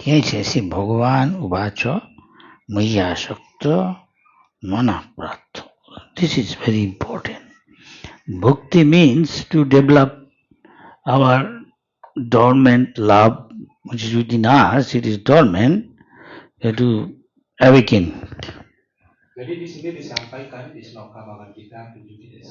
Here it says, Bhagavan Uvacha Maya Shakta Mana Pratha. This is very important. Bhakti means to develop our dormant love, which is within us. It is dormant, to awaken. Jadi di sini disampaikan di sloka Bhagavad Gita 7.1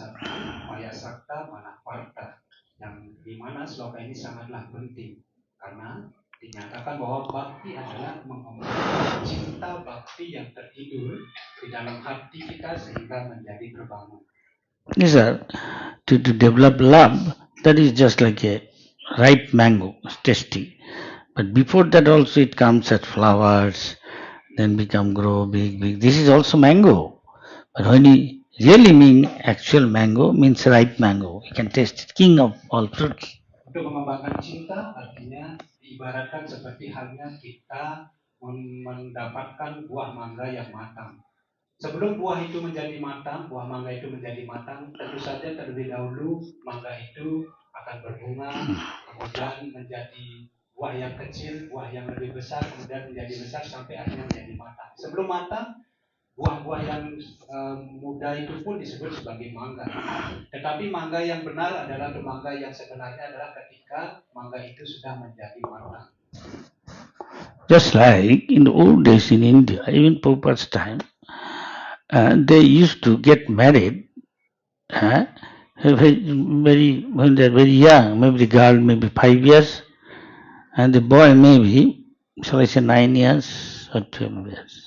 Maya Sakta Mana Parta, yang dimana sloka ini sangatlah penting karena dinyatakan bahwa bakti adalah mengembangkan cinta bakti yang tertidur di dalam hati kita sehingga menjadi terbangun. Yes, sir. To develop love, that is just like a ripe mango, it's tasty. But before that also it comes as flowers, then grow big. This is also mango. But when you really mean actual mango, means ripe mango. You can taste it, king of all fruits. Untuk mengembangkan cinta artinya diibaratkan seperti halnya kita mendapatkan buah mangga yang matang. Sebelum buah itu menjadi matang, buah mangga itu menjadi matang, tentu saja terlebih dahulu mangga itu akan berbunga, kemudian menjadi buah yang kecil, buah yang lebih besar, kemudian menjadi besar sampai akhirnya menjadi matang. Sebelum matang, buah-buah yang muda itu pun disebut sebagai mangga. Tetapi mangga yang benar adalah mangga yang sebenarnya adalah ketika mangga itu sudah menjadi matang. Just like in the old days in India, even Prabhupada's time, they used to get married when they're very young, maybe the girl maybe 5 years, and the boy maybe, shall I say 9 years or 12 years.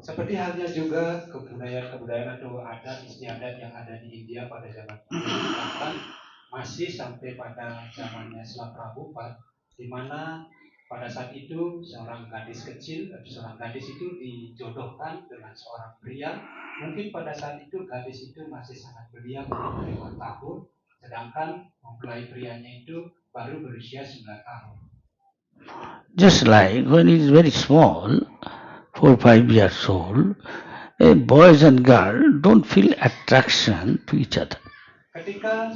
Seperti halnya juga kebudayaan atau adat istiadat yang ada di India pada zaman bahkan masih sampai pada zamannya Srila Prabhupada, di mana pada saat itu seorang gadis kecil atau seorang gadis itu dijodohkan dengan seorang pria. Mungkin pada saat itu gadis itu masih sangat belia, mungkin 5 tahun, sedangkan mempelai prianya itu baru berusia 9 tahun. Just like when he is very small, 4 or 5 years old, boys and girls don't feel attraction to each other. Ketika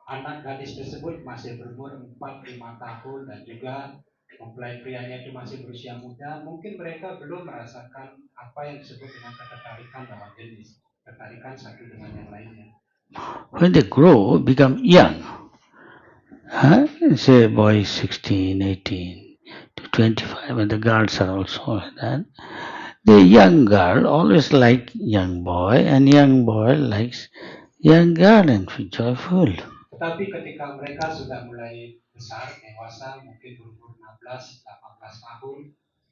anak gadis tersebut masih berumur 4-5 tahun dan juga mempelai prianya itu masih berusia muda, mungkin mereka belum merasakan apa yang disebut dengan ketertarikan lawan jenis, ketertarikan satu dengan yang lainnya. When they grow, become young, say a boy is 16, 18 to 25, and the girls are also like that. The young girl always like young boy, and young boy likes young girl and feel joyful. Tetapi ketika mereka sudah mulai besar, dewasa, mungkin berumur 16, 18 tahun,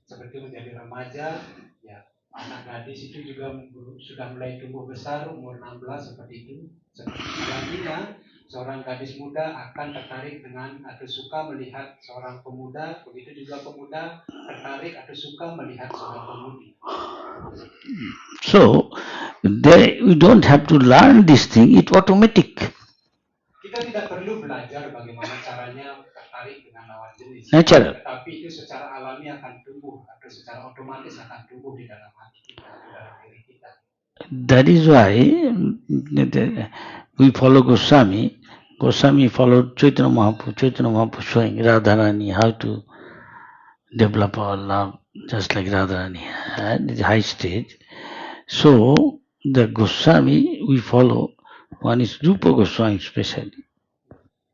seperti menjadi remaja, ya anak gadis itu juga sudah mulai tumbuh besar, umur 16 seperti itu. Seperti alaminya, seorang gadis muda akan tertarik dengan atau suka melihat seorang pemuda, begitu juga pemuda tertarik atau suka melihat seorang pemudi. So, we don't have to learn this thing, it's automatic. Kita tidak perlu belajar bagaimana caranya tertarik dengan lawan jenis. Natural. Tetapi itu secara alami akan tumbuh atau secara otomatis akan tumbuh di dalam hati kita, di dalam diri kita. That is why we follow Goswami. Goswami followed Chaitanya Mahaprabhu. Chaitanya Mahaprabhu showing Radharani how to develop our love, just like Radharani had the high stage. So the Goswami we follow, one is Rupa Goswami especially.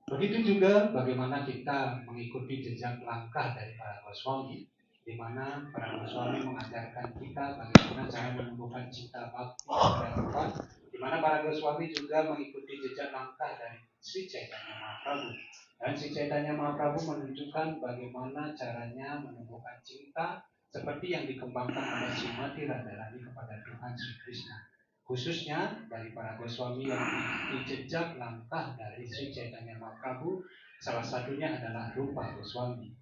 Begitu juga bagaimana kita mengikuti jejak langkah dari para Goswami, di mana para Goswami mengajarkan kita bagaimana cara menumbuhkan cinta bakti kepada Tuhan, di mana para Goswami juga mengikuti jejak langkah dari Sri Chaitanya Mahaprabhu. Dan Sri Chaitanya Mahaprabhu menunjukkan bagaimana caranya menumbuhkan cinta seperti yang dikembangkan oleh Srimati Radharani kepada Tuhan Sri Krishna. Khususnya dari para Goswami yang mengikuti jejak langkah dari Sri Chaitanya Mahaprabhu, salah satunya adalah Rupa Goswami.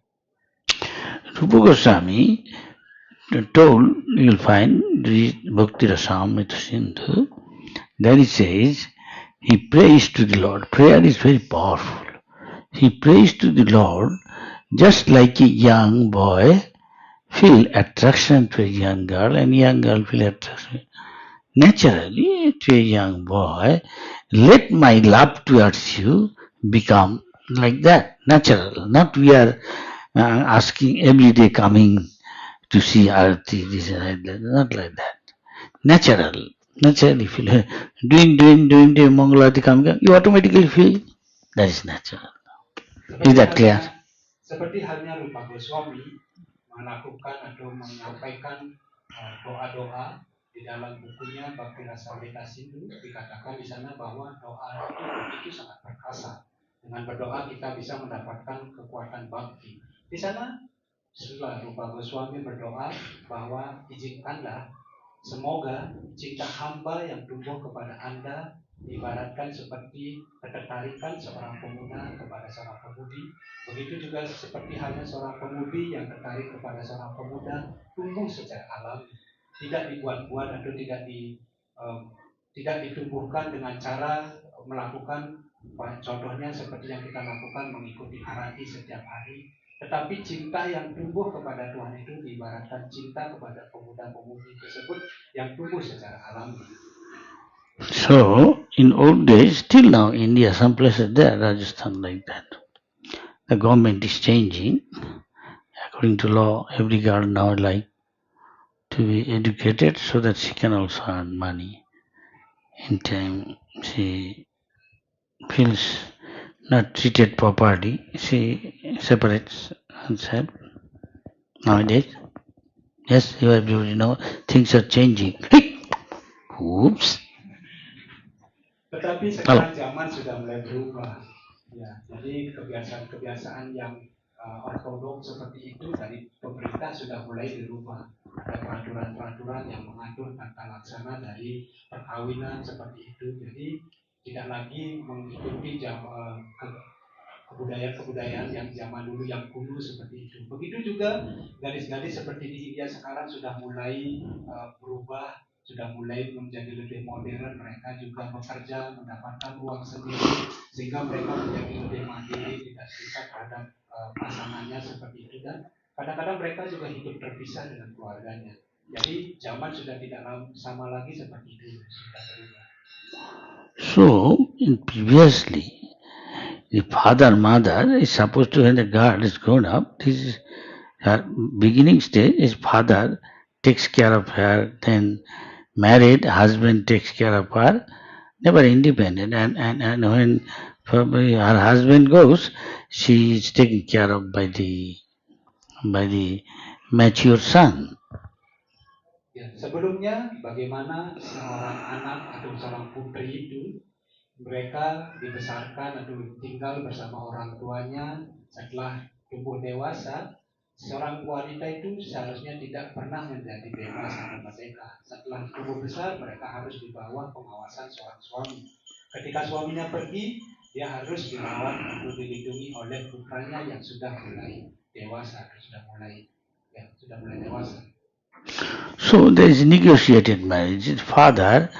Rupa Goswami told, you'll find Bhakti Rasamrita Sindhu, there he says, he prays to the Lord. Prayer is very powerful. He prays to the Lord just like a young boy feel attraction to a young girl and young girl feel attraction naturally to a young boy. Let my love towards you become like that, natural. Not we are asking every day coming to see Arati, this and that, not like that. Natural. Naturally feel. Doing Mangalarati coming, you automatically feel that is natural. Is that clear? Seperti halnya Rupa Goswami melakukan atau menyampaikan doa-doa di dalam bukunya Bhakti Rasa Amrita Sindhu, dikatakan di sana bahwa doa itu begitu sangat perkasa. Dengan berdoa kita bisa mendapatkan kekuatan bakti. Di sana setelah Rupa Goswami berdoa bahwa izinkanlah semoga cinta hamba yang tumbuh kepada Anda ibaratkan seperti ketertarikan seorang pemuda kepada seorang pemudi. Begitu juga seperti halnya seorang pemudi yang tertarik kepada seorang pemuda tumbuh secara alami, tidak dibuat-buat atau tidak ditumbuhkan dengan cara melakukan contohnya seperti yang kita lakukan mengikuti arati setiap hari. Tetapi cinta yang tumbuh kepada Tuhan itu diibaratkan cinta kepada pemuda-pemudi tersebut yang tumbuh secara alami. So, in old days, till now, India, some places there, Rajasthan like that. The government is changing. According to law, every girl now like to be educated so that she can also earn money. In time, she feels not treated properly, she separates herself. Nowadays, yes, you know, things are changing. Oops. Tetapi sekarang zaman sudah mulai berubah. Ya, jadi kebiasaan-kebiasaan yang ortodoks seperti itu dari pemerintah sudah mulai dirubah. Ada peraturan-peraturan yang mengatur tata laksana dari perkawinan seperti itu. Jadi tidak lagi mengikuti kebudayaan-kebudayaan yang zaman dulu yang kuno seperti itu. Begitu juga gadis-gadis seperti di India sekarang sudah mulai berubah, sudah mulai menjadi lebih modern. Mereka juga bekerja, mendapatkan uang sendiri, sehingga mereka menjadi lebih mandiri, tidak terikat terhadap pasangannya seperti itu. Dan kadang-kadang mereka juga hidup terpisah dengan keluarganya. Jadi zaman sudah tidak sama lagi seperti itu, sudah berubah. So, previously, the father, mother is supposed to, when the girl is grown up, this is her beginning stage, his father takes care of her, then married, husband takes care of her, never independent. And when her husband goes, she is taken care of by the mature son. Ya, sebelumnya bagaimana seorang anak atau seorang putri itu mereka dibesarkan atau tinggal bersama orang tuanya. Setelah tumbuh dewasa, seorang wanita itu seharusnya tidak pernah menjadi bebas atau merdeka. Setelah tumbuh besar, mereka harus di bawah pengawasan seorang suami. Ketika suaminya pergi, dia harus dirawat atau dilindungi oleh putranya yang sudah mulai dewasa, sudah mulai dewasa. So there is negotiated marriage. The father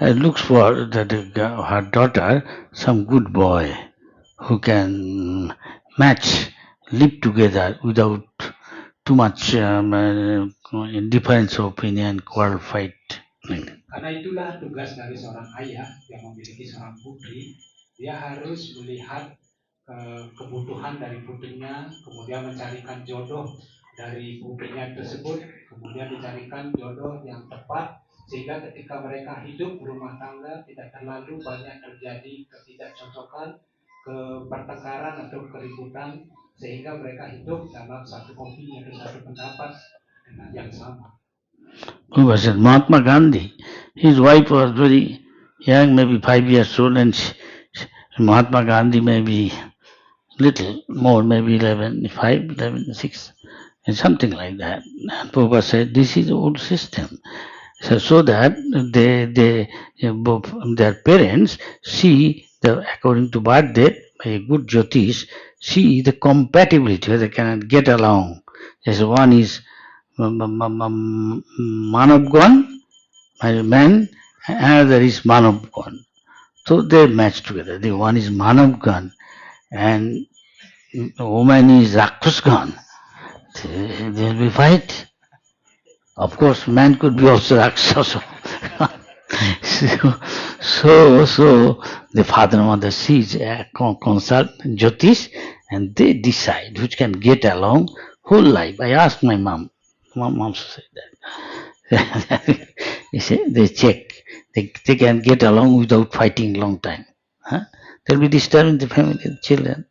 looks for her daughter some good boy who can live together without too much difference of opinion, quarrel, fight. Karena itulah tugas dari seorang ayah yang memiliki seorang putri. Dia harus melihat kebutuhan dari putrinya, kemudian mencarikan jodoh dari putrinya tersebut, kemudian dicarikan jodoh yang tepat, sehingga ketika mereka hidup berumah tangga tidak terlalu banyak terjadi ketidakcocokan, pertengkaran atau keributan, sehingga mereka hidup dalam satu opini atau satu pendapat dengan yang sama. Who was it? Mahatma Gandhi. His wife was very young, maybe 5 years old, and Mahatma Gandhi maybe little more, maybe 11, 5, 11, 6. And something like that. And Prabhupada said, this is the old system. So that their parents see, according to birth date, by a good Jyotish, see the compatibility, whether they can get along. As one is Manavgan, man, another is Manavgan. So they match together. The one is Manavgan and the woman is Rakshasgan. There will be fight. Of course, man could be also Rakshasa. so the father and mother sees, consult Jyotish, and they decide which can get along whole life. I asked my mom. My mom said that. You see, they check. They can get along without fighting long time. Huh? They'll be disturbing the family, children.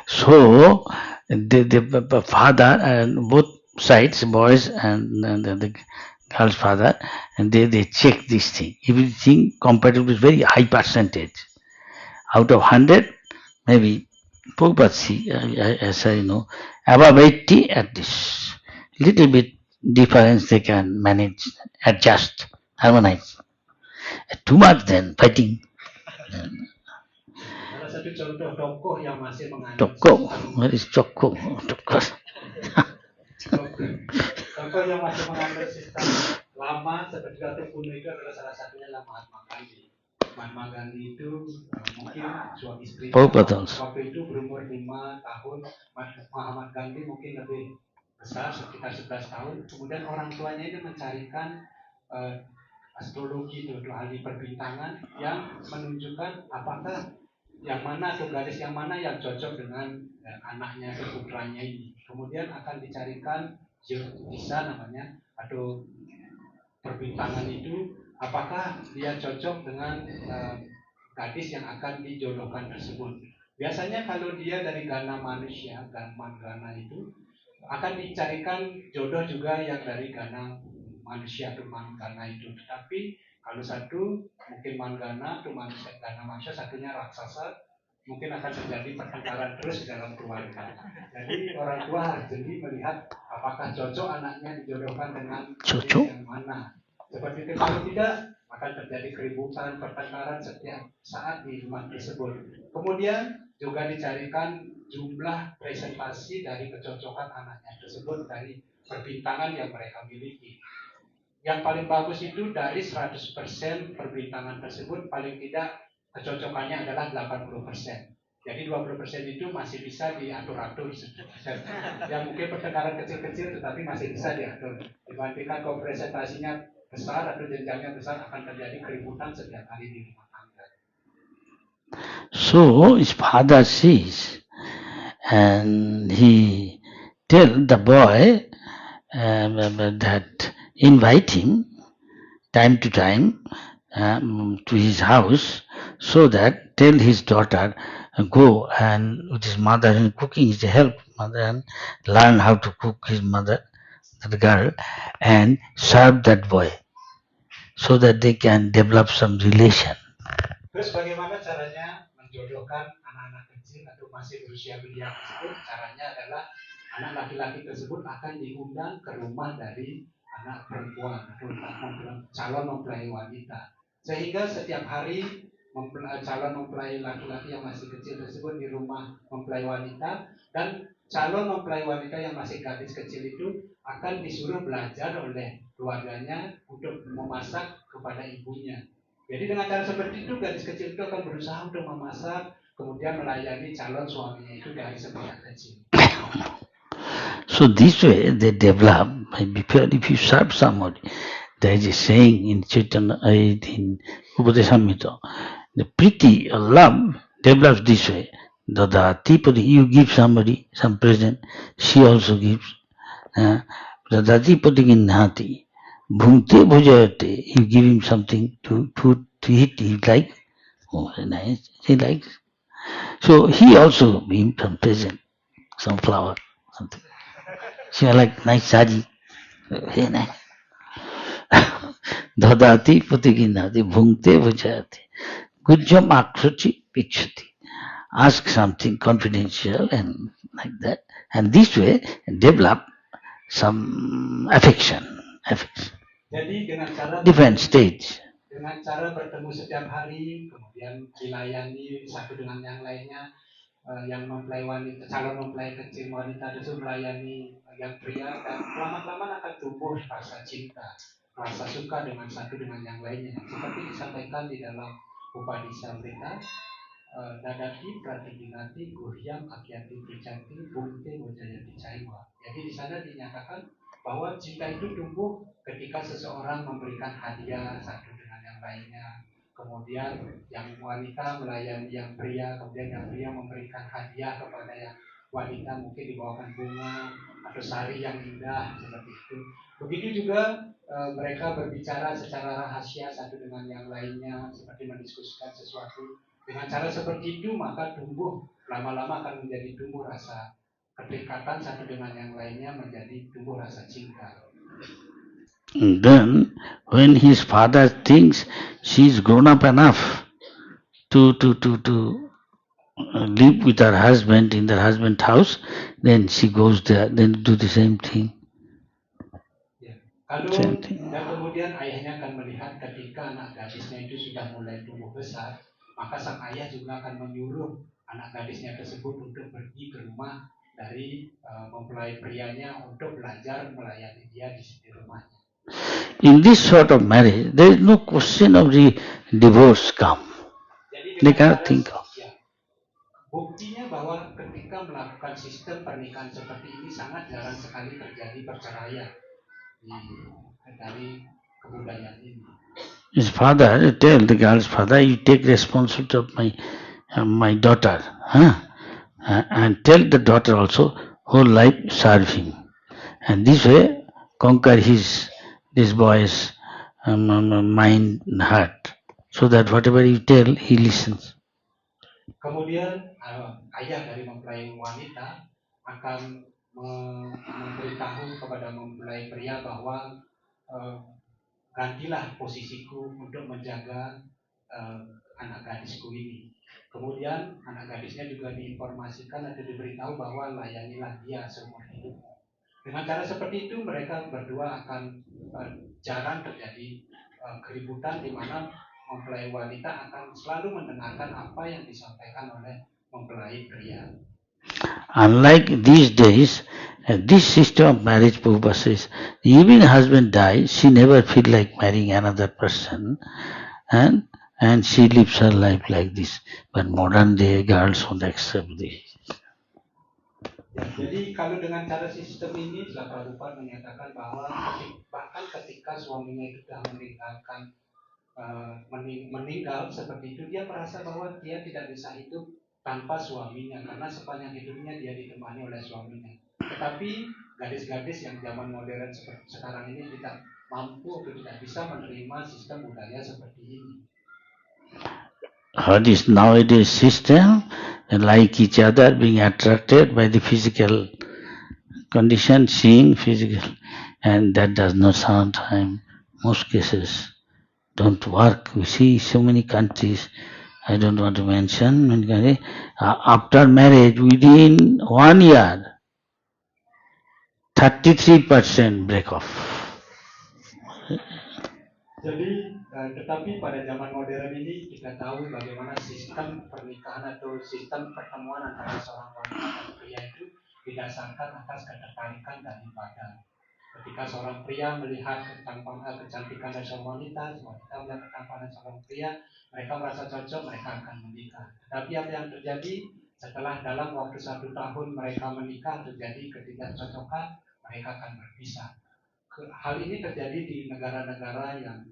So the father and both sides, boys and the girl's father, and they check this thing. Everything compatible with very high percentage. Out of 100, maybe Pogbatsi, as I know, above 80 at this. Little bit difference they can manage, adjust, harmonize. Too much then fighting. Salah satu contoh tokoh yang masih menganut Toko, what is Toko? Toko. tokoh yang masih menganut sistem lama seperti Ratu kuno itu adalah salah satunya adalah Mahatma Gandhi. Mahatma Gandhi itu mungkin suami istri waktu itu berumur 5 tahun. Mahatma Gandhi mungkin lebih besar, sekitar 11 tahun. Kemudian orang tuanya itu mencarikan astrologi, itu ahli perbintangan yang menunjukkan apakah yang mana atau garis yang mana yang cocok dengan anaknya atau putranya ini. Kemudian akan dicarikan bisa namanya atau perbintangan itu apakah dia cocok dengan gadis yang akan dijodohkan tersebut. Biasanya kalau dia dari Gana manusia, Gana itu akan dicarikan jodoh juga yang dari Gana manusia atau Manggana itu. Tetapi kalau satu mungkin Manggana atau manusia Gana manusia, satunya raksasa, mungkin akan terjadi pertengkaran terus dalam keluarga. Jadi orang tua harus jeli melihat apakah cocok anaknya dijodohkan dengan yang mana. Seperti itu, kalau tidak akan terjadi keributan, pertengkaran setiap saat di rumah tersebut. Kemudian juga dicarikan jumlah presentasi dari kecocokan anaknya tersebut dari perbintangan yang mereka miliki. Yang paling bagus itu dari 100% perbintangan tersebut paling tidak kecocokannya adalah 80%. Jadi 20% itu masih bisa diatur-atur. Yang mungkin pertengkaran kecil-kecil tetapi masih bisa diatur. Dibandingkan kalau presentasinya besar atau jenjangnya besar akan terjadi keributan setiap hari di rumah tangga. So his father sees and he tell the boy that invite him time to time to his house, so that tell his daughter go and with his mother and cooking is a help mother and learn how to cook his mother, the girl, and serve that boy so that they can develop some relation. Terus bagaimana caranya menjodohkan anak-anak kecil atau masih berusia belia tersebut? Caranya adalah anak laki-laki tersebut akan diundang ke rumah dari anak perempuan atau calon mempelai wanita. Sehingga setiap hari calon mempelai laki-laki yang masih kecil tersebut di rumah mempelai wanita, dan calon mempelai wanita yang masih gadis kecil itu akan disuruh belajar oleh keluarganya untuk memasak kepada ibunya. Jadi dengan cara seperti itu gadis kecil itu akan berusaha untuk memasak, kemudian melayani calon suaminya itu dari sejak kecil. So this way they develop. If you serve somebody, there is a saying in Chaitanya, in Upadesamrita, the priti or love develops this way. Dadati, you give somebody some present, she also gives. Dadati Patiginnati, Bhunte Bhujayate, you give him something to food to eat, he like. Oh, very nice, he likes. So he also give him some present, some flower, something. She like nice saji, very nice. Dadati Patiginnati, Bhunte Bhujayate, Gujjam Akruti Pichati. Ask something confidential and like that. And this way develop some affection. Jadi dengan cara different stage. Dengan cara bertemu setiap hari, kemudian dilayani satu dengan yang lainnya, yang mempelai wanita, calon mempelai kecil wanita itu melayani yang pria, dan lama-lama akan tumbuh rasa cinta, rasa suka dengan satu dengan yang lainnya. Seperti disampaikan di dalam Upanishads, Dadati Pratiginati Guhyam Akyati Picanti Bhunte Bhujayati Caiwa. Jadi di sana dinyatakan bahwa cinta itu tumbuh ketika seseorang memberikan hadiah satu dengan yang lainnya, kemudian yang wanita melayani yang pria, kemudian yang pria memberikan hadiah kepada yang wanita, mungkin dibawakan bunga atau sari yang indah seperti itu. Begitu juga mereka berbicara secara rahasia satu dengan yang lainnya, seperti mendiskusikan sesuatu. Dengan cara seperti itu maka lama-lama akan menjadi tumbuh rasa kedekatan satu dengan yang lainnya, menjadi tumbuh rasa cinta. And then, when his father thinks she's grown up enough to live with her husband in their husband's house, then she goes there, then do the same thing. Dan kemudian ayahnya akan melihat ketika anak gadisnya itu sudah mulai tumbuh besar, maka sang ayah juga akan menyuruh anak gadisnya tersebut untuk pergi ke rumah dari mempelai prianya untuk belajar melayani dia di rumahnya. In this sort of marriage, there is no question of the divorce come. They cannot think of. Buktinya bahwa ketika melakukan sistem pernikahan seperti ini sangat jarang sekali terjadi perceraian dari kebudayaan ini. His father tell the girl's father, you take responsibility of my daughter, and tell the daughter also whole life serve him, and this way conquer this boy's mind and heart, so that whatever you tell he listens. Kemudian ayah dari mempelai wanita akan memberitahu kepada mempelai pria bahwa gantilah posisiku untuk menjaga anak gadisku ini. Kemudian anak gadisnya juga diinformasikan atau diberitahu bahwa layanilah dia seumur hidup. Dengan cara seperti itu mereka berdua akan jarang terjadi keributan, di mana mempelai wanita akan selalu mendengarkan apa yang disampaikan oleh mempelai pria. Unlike these days, this system of marriage, Prabhupada says, even husband dies, she never feel like marrying another person, and she lives her life like this. But modern day girls won't accept this. Jadi kalau dengan cara sistem ini, Prabhupada menyatakan bahwa bahkan ketika suaminya itu sudah meninggal seperti itu, dia merasa bahwa dia tidak bisa hidup tanpa suaminya, karena sepanjang hidupnya dia ditemani oleh suaminya. Tetapi gadis-gadis yang zaman modern seperti sekarang ini tidak mampu atau tidak bisa menerima sistem budaya seperti ini. What is nowadays system? Like each other, being attracted by the physical condition, seeing physical, and that does not sometimes, most cases, don't work. We see so many countries, I don't want to mention, after marriage, within 1 year, 33% break off. Jadi, tetapi pada zaman modern ini kita tahu bagaimana sistem pernikahan atau sistem pertemuan antara seorang wanita dan pria itu didasarkan atas ketertarikan dari badan. Ketika seorang pria melihat kecantikan dari seorang wanita melihat ketampanan seorang pria, mereka merasa cocok, mereka akan menikah. Tetapi apa yang terjadi setelah dalam waktu 1 tahun mereka menikah, terjadi ketidakcocokan, mereka akan berpisah. Hal ini terjadi di negara-negara yang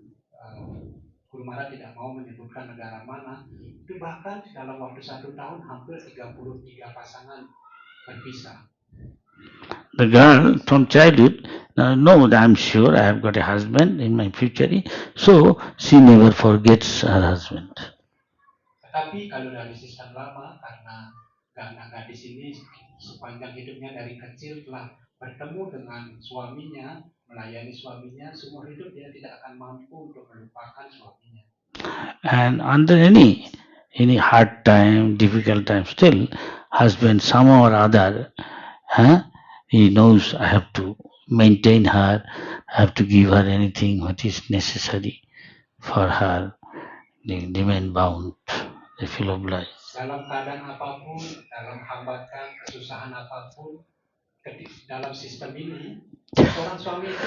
Guru Maharaj tidak mau menyebutkan negara mana, itu bahkan dalam waktu 1 tahun hampir 33 pasangan berpisah. The girl from childhood, no, I'm sure I have got a husband in my future, so she never forgets her husband. Tetapi kalau dari sistem lama, karena anak gadis ini sepanjang hidupnya dari kecil telah bertemu dengan suaminya, melayani suaminya, seumur hidup dia tidak akan mampu untuk melupakan suaminya. And under any hard time, difficult time, still husband somehow or other, he knows I have to maintain her, I have to give her anything what is necessary for her, they remain bound, they feel obliged. Dalam keadaan apapun, dalam hambatan, kesusahan apapun, dalam sistem ini, seorang suami itu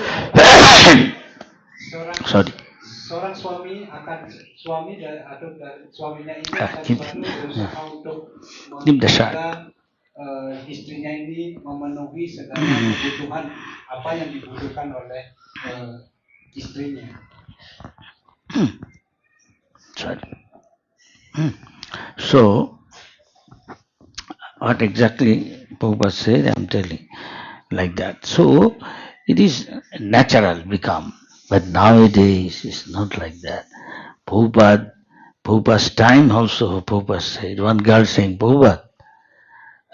seorang suami atau suaminya ini akan selalu berusaha untuk menjaga istrinya ini, memenuhi segala kebutuhan apa yang dibutuhkan oleh istrinya. That's right. So, what exactly Prabhupada said, I'm telling, like that. So, it is natural become, but nowadays it's not like that. Prabhupada's time also, Prabhupada said, one girl saying, Prabhupada,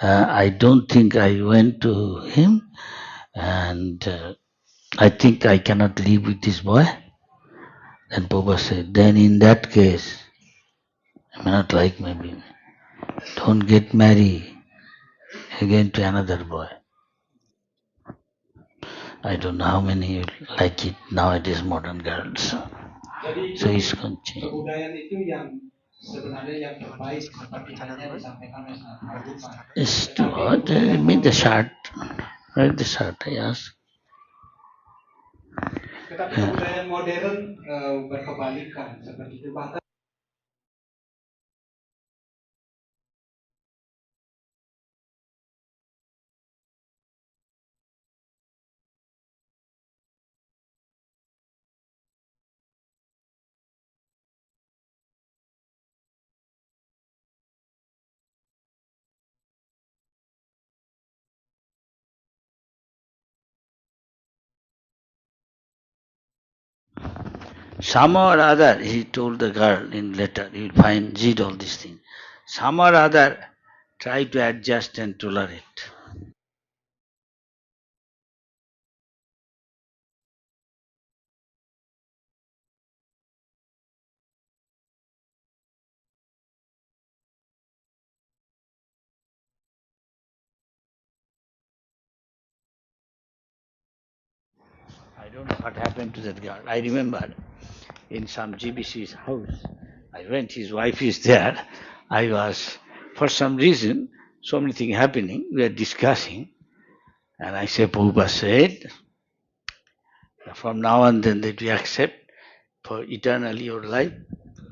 I don't think I went to him, and I think I cannot live with this boy. And Prabhupada said, then in that case, I may not like maybe, don't get married again to another boy. I don't know how many like it nowadays, modern girls. Jadi So itu it's continuing. kebudayaan itu yang sebenarnya yang terbaik seperti halnya disampaikan oleh Sanat Prabhupada. It's too Tetapi hot. kebudayaan Make the modern, shirt. Right, the shirt, I ask. tetapi kebudayaan modern berkebalikan seperti itu. Bahkan Somehow or other, he told the girl in letter, you'll find read all these things. Somehow or other, try to adjust and tolerate. I don't know what happened to that girl. I remember in some GBC's house, I went, his wife is there. I was, for some reason, so many things happening, we are discussing. And I said, Prabhupada said, from now on then that we accept for eternally your life,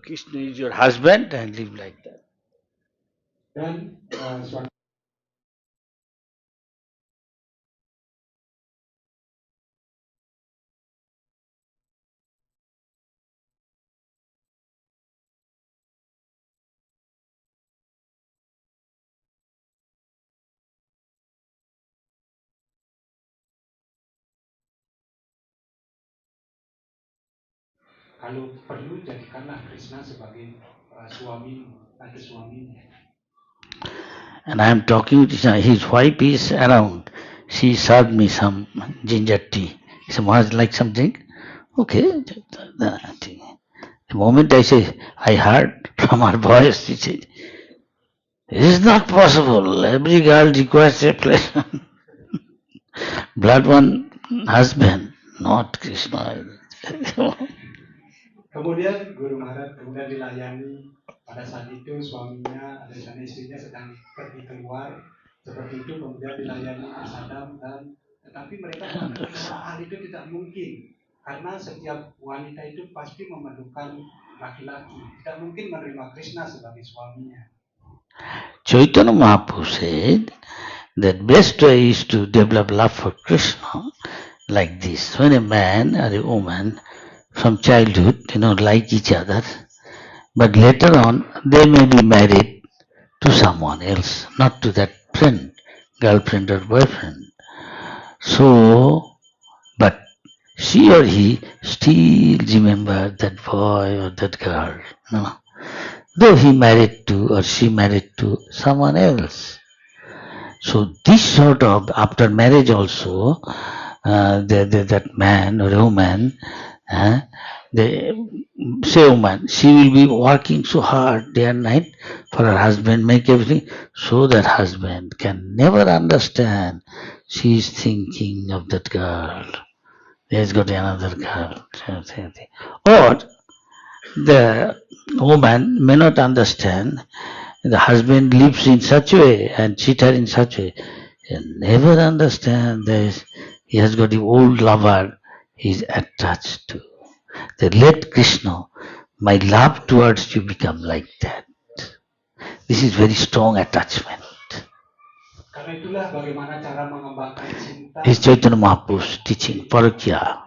Krishna is your husband and live like that. dan suatu kalau perlu jadikanlah Krishna sebagai suamimu atau suaminya. And I am talking with his wife is around. She served me some ginger tea. He said, Maharaj, like something? Okay. The moment I say, I heard from her voice, she said, it is not possible. Every girl requires a pleasure. Blood one husband, not Krishna. Kemudian Guru Maharaj kemudian dilayani pada saat itu suaminya dan istrinya sedang pergi keluar seperti itu kemudian dilayani prasadam dan tetapi mereka mengatakan bahwa hal itu tidak mungkin karena setiap wanita itu pasti memerlukan laki-laki tidak mungkin menerima Krishna sebagai suaminya. Chaitanya Mahaprabhu said that best way is to develop love for Krishna like this. When a man or a woman from childhood, like each other, but later on they may be married to someone else, not to that friend, girlfriend or boyfriend. So, but she or he still remember that boy or that girl, though he married to or she married to someone else. So this sort of, after marriage also, that man or a woman, say woman, she will be working so hard day and night for her husband, make everything, so that husband can never understand she is thinking of that girl. He has got another girl. Or the woman may not understand the husband lives in such a way and cheat her in such a way. He never understand this. He has got the old lover he is attached to. They let Krishna, my love towards you become like that. This is very strong attachment. Karena itulah bagaimana cara mengembangkan cinta Is Chaitanya Mahaprabhu's teaching, Parakya.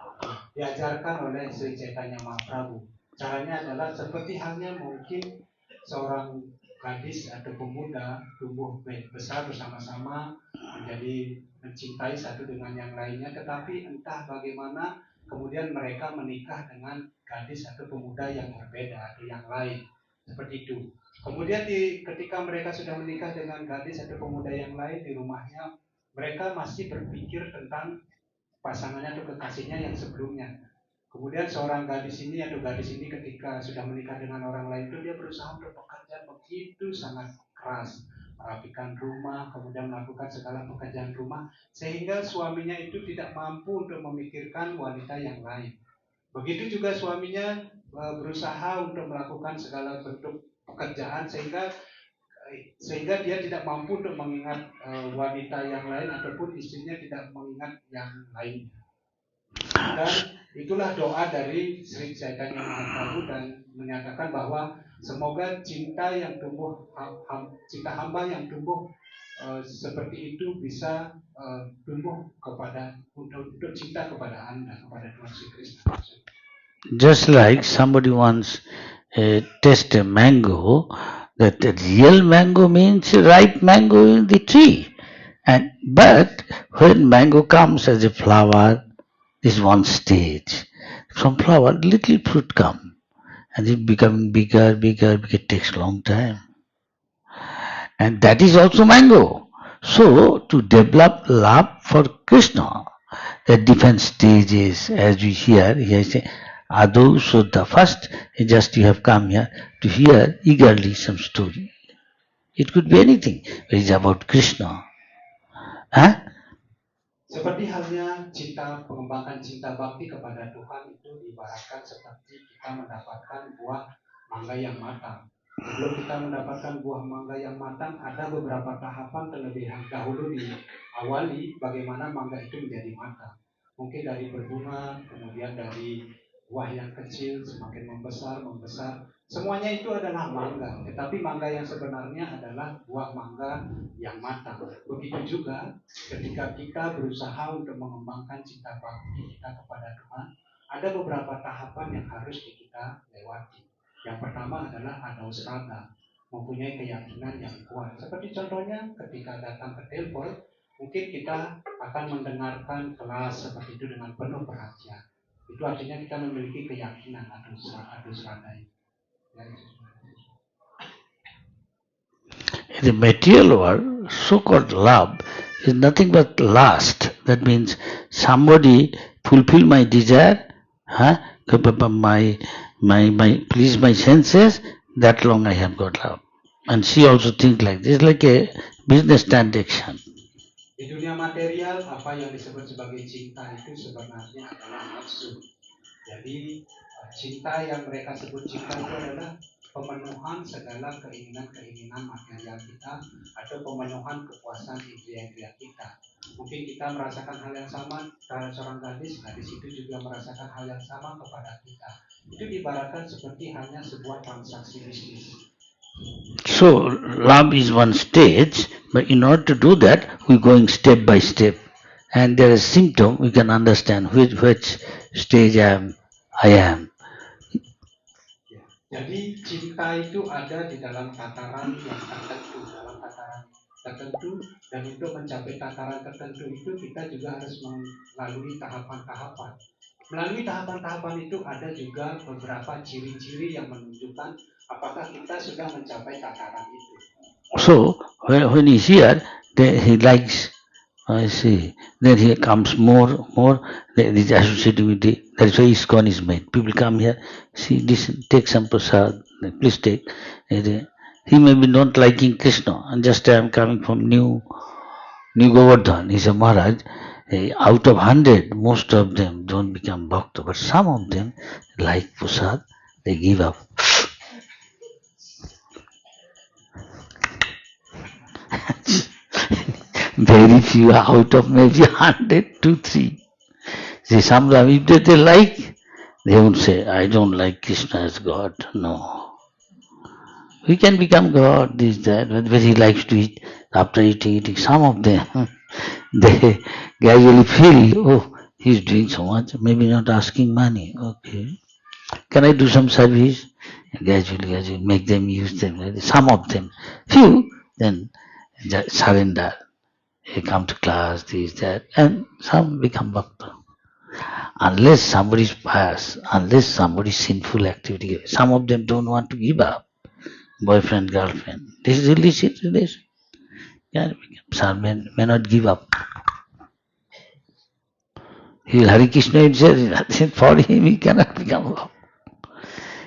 diajarkan oleh Sri Chaitanya Mahaprabhu. Caranya adalah seperti halnya mungkin seorang gadis atau pemuda tumbuh besar bersama-sama menjadi mencintai satu dengan yang lainnya, tetapi entah bagaimana kemudian mereka menikah dengan gadis atau pemuda yang berbeda atau yang lain, seperti itu. Kemudian ketika mereka sudah menikah dengan gadis atau pemuda yang lain di rumahnya, mereka masih berpikir tentang pasangannya atau kekasihnya yang sebelumnya. Kemudian seorang gadis ini atau gadis ini ketika sudah menikah dengan orang lain itu dia berusaha untuk bekerja begitu sangat keras, merapikan rumah, kemudian melakukan segala pekerjaan rumah, sehingga suaminya itu tidak mampu untuk memikirkan wanita yang lain. Begitu juga suaminya berusaha untuk melakukan segala bentuk pekerjaan sehingga dia tidak mampu untuk mengingat wanita yang lain ataupun istrinya tidak mengingat yang lain. Dan itulah doa dari Sri Chaitanya Mahaprabhu dan menyatakan bahwa semoga cinta yang tumbuh, cinta hamba yang tumbuh seperti itu bisa tumbuh kepada untuk cinta kepada Anda, kepada Tuhan Sri Krishna. Just like somebody wants taste a mango, that the real mango means ripe mango in the tree. But when mango comes as a flower, is one stage. From flower, little fruit come, and it becoming bigger, it takes long time. And that is also mango. So to develop love for Krishna, at different stages, as we hear, here say, Adu Shuddha. First, just you have come here to hear eagerly some story. It could be anything. It is about Krishna. Huh? Seperti halnya pengembangan cinta bakti kepada Tuhan itu diibaratkan seperti kita mendapatkan buah mangga yang matang. Sebelum kita mendapatkan buah mangga yang matang, ada beberapa tahapan terlebih dahulu diawali bagaimana mangga itu menjadi matang. Mungkin dari berbunga, kemudian dari buah yang kecil semakin membesar. Semuanya itu adalah mangga, tetapi mangga yang sebenarnya adalah buah mangga yang matang. Begitu juga ketika kita berusaha untuk mengembangkan cinta bakti kita kepada Tuhan, ada beberapa tahapan yang harus kita lewati. Yang pertama adalah adausrada, mempunyai keyakinan yang kuat. Seperti contohnya ketika datang ke temple, mungkin kita akan mendengarkan kelas seperti itu dengan penuh perhatian. Itu artinya kita memiliki keyakinan adausrada itu. The material world, so-called love, is nothing but lust. That means somebody fulfill my desire, please my senses, that long I have got love. And she also thinks like this, like a business transaction. Di dunia material, apa yang disebut sebagai cinta itu sebenarnya adalah nafsu. Jadi cinta yang mereka sebut cinta itu adalah pemenuhan segala keinginan material kita atau pemenuhan kepuasan indera kita. Mungkin kita merasakan hal yang sama terhadap seorang gadis itu juga merasakan hal yang sama kepada kita. Itu diibaratkan seperti hanya sebuah transaksi bisnis. So love is one stage, but in order to do that, we're going step by step. And there is symptom, we can understand which stage I am. Jadi cinta itu ada di dalam tataran yang tertentu, dan untuk mencapai tataran tertentu itu kita juga harus melalui tahapan-tahapan. Melalui tahapan-tahapan itu ada juga beberapa ciri-ciri yang menunjukkan apakah kita sudah mencapai tataran itu. So when he's here, he likes. I see. Then he comes more. This associated with the. That is why ISKCON is made. People come here, see this, take some prasad. Please take. He may be not liking Krishna, and just I am coming from New Govardhan. He said, Maharaj, out of 100, most of them don't become bhakta, but some of them like prasad, they give up. Very few out of maybe 100, 2, 3. See, some if they like, they won't say, I don't like Krishna as God. No. We can become God, this, that, but he likes to eat. After eating, some of them, they gradually feel, oh, he's doing so much, maybe not asking money. Okay. Can I do some service? And gradually make them use them. Some of them, few, then surrender. They come to class, this, that, and some become bhakta. Unless somebody's pious, unless somebody's sinful activity, some of them don't want to give up. Boyfriend, girlfriend. This is illicit relation. Yeah, some may not give up. He will Hare Krishna himself, for him he cannot become bhakta.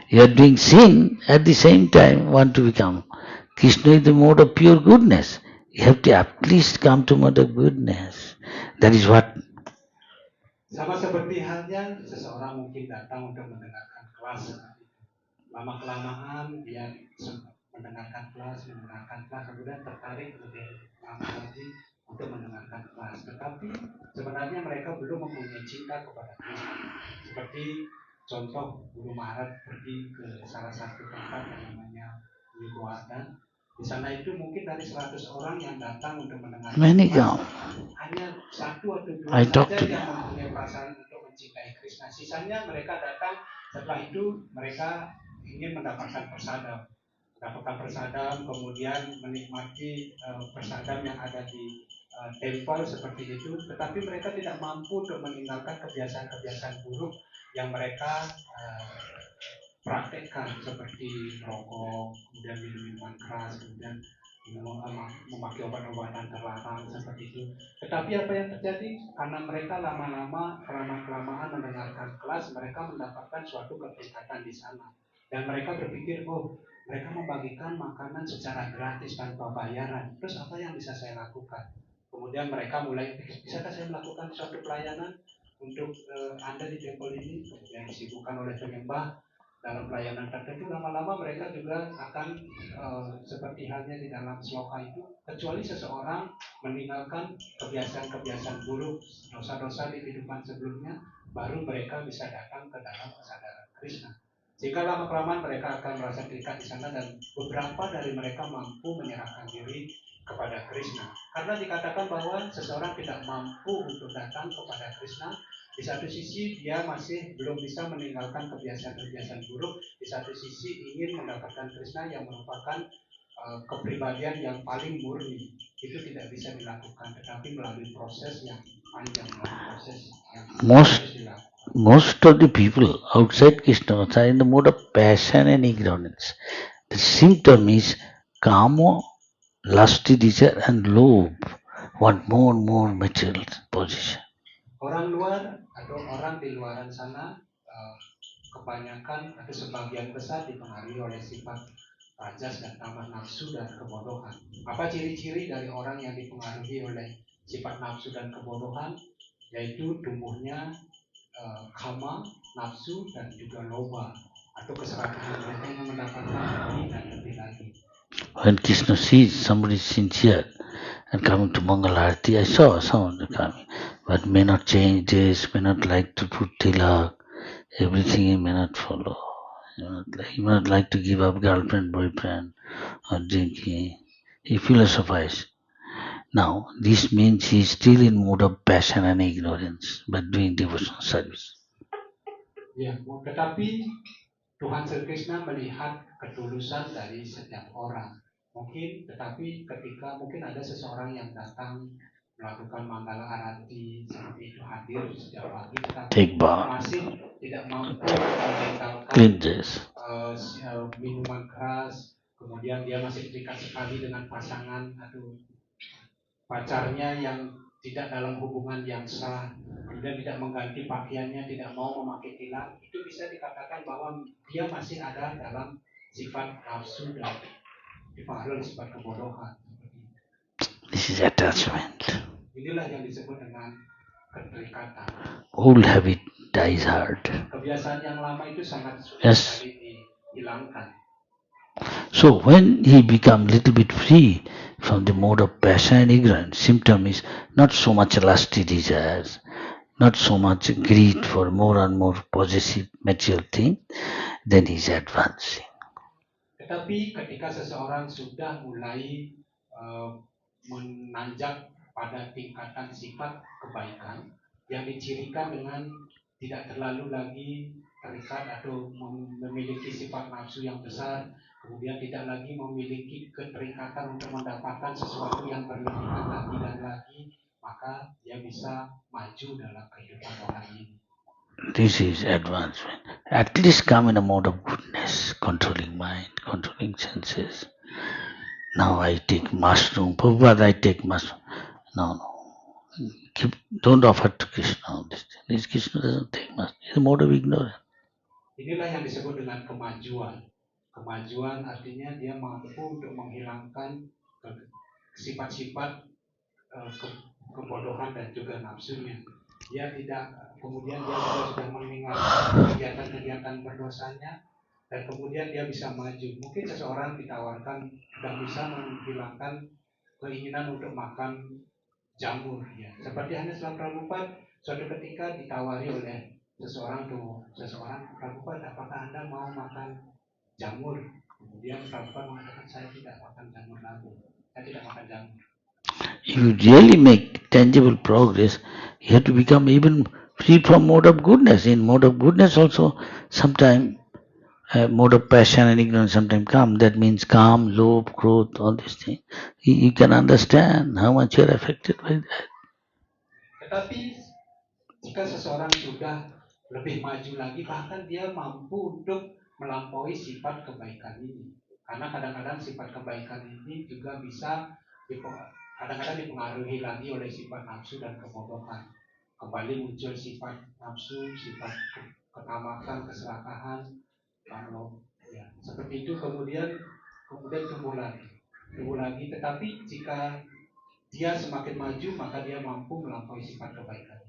You are doing sin, at the same time want to become. Krishna is the mode of pure goodness. You have to at least come to mode of goodness. That is what. Sama seperti halnya seseorang mungkin datang untuk mendengarkan kelas. Lama-kelamaan dia mendengarkan kelas, kemudian tertarik lebih lama lagi untuk mendengarkan kelas. Tetapi sebenarnya mereka belum mempunyai cinta kepada Kristus. Seperti contoh Guru Maharaj pergi ke salah satu tempat yang namanya Yugoardan. Di sana itu mungkin dari 100 orang yang datang untuk mendengarkan kelas, hanya 1 atau 2 saja yang mempunyai perasaan untuk mencintai Krishna. Sisanya mereka datang setelah itu mereka ingin mendapatkan prasadam, kemudian menikmati prasadam yang ada di temple seperti itu, tetapi mereka tidak mampu untuk meninggalkan kebiasaan-kebiasaan buruk yang mereka praktekkan seperti merokok, kemudian minum-minuman keras, kemudian memakai obat-obatan terlarang seperti itu. Tetapi apa yang terjadi? Karena mereka kelamaan mendengarkan kelas, mereka mendapatkan suatu keterikatan di sana. Dan mereka berpikir, mereka membagikan makanan secara gratis tanpa bayaran. Terus apa yang bisa saya lakukan? Kemudian mereka mulai, bisakah saya melakukan suatu pelayanan untuk Anda di temple ini? Kemudian disibukkan oleh penyembah dalam pelayanan tertentu. Lama-lama mereka juga akan seperti halnya di dalam sloka itu, kecuali seseorang meninggalkan kebiasaan-kebiasaan buruk, dosa-dosa di kehidupan sebelumnya, baru mereka bisa datang ke dalam kesadaran Krishna. Sehingga lama-kelamaan mereka akan merasa terikat di sana, dan beberapa dari mereka mampu menyerahkan diri kepada Krishna. Karena dikatakan bahwa seseorang tidak mampu untuk datang kepada Krishna, di satu sisi dia masih belum bisa meninggalkan kebiasaan-kebiasaan buruk, di satu sisi ingin mendapatkan Krishna yang merupakan kepribadian yang paling murni. Itu tidak bisa dilakukan, tetapi melalui proses yang panjang, proses yang harus dilakukan. Most of the people outside Krishna are in the mode of passion and ignorance. The symptom is kama, lusty desire, and love. Want more material position. Orang luar atau orang di luaran sana kebanyakan atau sebagian besar dipengaruhi oleh sifat rajas dan tamak nafsu dan kebodohan. Apa ciri-ciri dari orang yang dipengaruhi oleh sifat nafsu dan kebodohan? Yaitu tumbuhnya kama, nafsu, dan juga loba atau keserakahan. Mereka yang mendapatkan lebih dan lebih lagi. When Krishna sees somebody sincere and coming to Mangal Arati, I saw some of them coming, but may not change this, may not like to put tilak, everything he may not follow. He may not like to give up girlfriend, boyfriend, or drinking. He philosophizes. Now, this means he is still in mode of passion and ignorance, but doing devotional service. Ya, tetapi Tuhan Sri Krishna melihat ketulusan dari setiap orang. Tetapi ketika mungkin ada seseorang yang datang melakukan Manggala Arati seperti itu, hadir setiap pagi, tetapi masih tidak mampu meninggalkan minuman keras, kemudian dia masih terikat sekali dengan pasangan atau pacarnya yang tidak dalam hubungan yang sah, kemudian tidak mengganti pakaiannya, tidak mau memakai tilak, itu bisa dikatakan bahwa dia masih ada dalam sifat nafsu dan dipengaruhi sifat kebodohan. This is attachment. Inilah yang disebut dengan keterikatan. Old habit dies hard. Kebiasaan yang lama itu sangat sulit sekali dihilangkan. So when he becomes little bit free from the mode of passion and ignorance, symptom is not so much lusty desires, not so much greed for more and more possessive material thing, then he is advancing. Tetapi ketika seseorang sudah mulai menanjak pada tingkatan sifat kebaikan yang dicirikan dengan tidak terlalu lagi terikat atau memiliki sifat nafsu yang besar, kemudian tidak lagi memiliki keterikatan untuk mendapatkan sesuatu yang berlebihan lagi dan lagi, maka dia bisa maju dalam kehidupan rohani. This is advancement. At least come in a mode of goodness, controlling mind, controlling senses. Now I take mushroom. Prabhupada, I take mushroom. No. Don't offer to Krishna. This Krishna doesn't take mushroom. It's a mode of ignorance. Inilah yang disebut dengan kemajuan. Kemajuan artinya dia mampu untuk menghilangkan sifat-sifat kebodohan dan juga nafsunya. Dia tidak, kemudian dia juga sudah meninggalkan kegiatan-kegiatan berdosanya, dan kemudian dia bisa maju. Mungkin seseorang ditawarkan sudah bisa menghilangkan keinginan untuk makan jamur, ya. Seperti Hanesla Prabhupada suatu ketika ditawari oleh seseorang, Prabhupada, apakah Anda mau makan jamur? Kemudian Prabhupada mengatakan, saya tidak makan jamur lagi. Saya tidak makan jamur. If you really make tangible progress, you have to become even free from mode of goodness. In mode of goodness also, sometimes mode of passion and ignorance sometimes come. That means calm, love, growth, all these things. You can understand how much you are affected by that. Tetapi jika seseorang sudah lebih maju lagi, bahkan dia mampu untuk melampaui sifat kebaikan ini. Karena kadang-kadang sifat kebaikan ini juga bisa kadang-kadang dipengaruhi lagi oleh sifat nafsu dan kebodohan. Kembali muncul sifat nafsu, sifat ketamakan, keserakahan, ya, seperti itu kemudian tumbuh lagi. Tetapi jika dia semakin maju, maka dia mampu melampaui sifat kebaikan.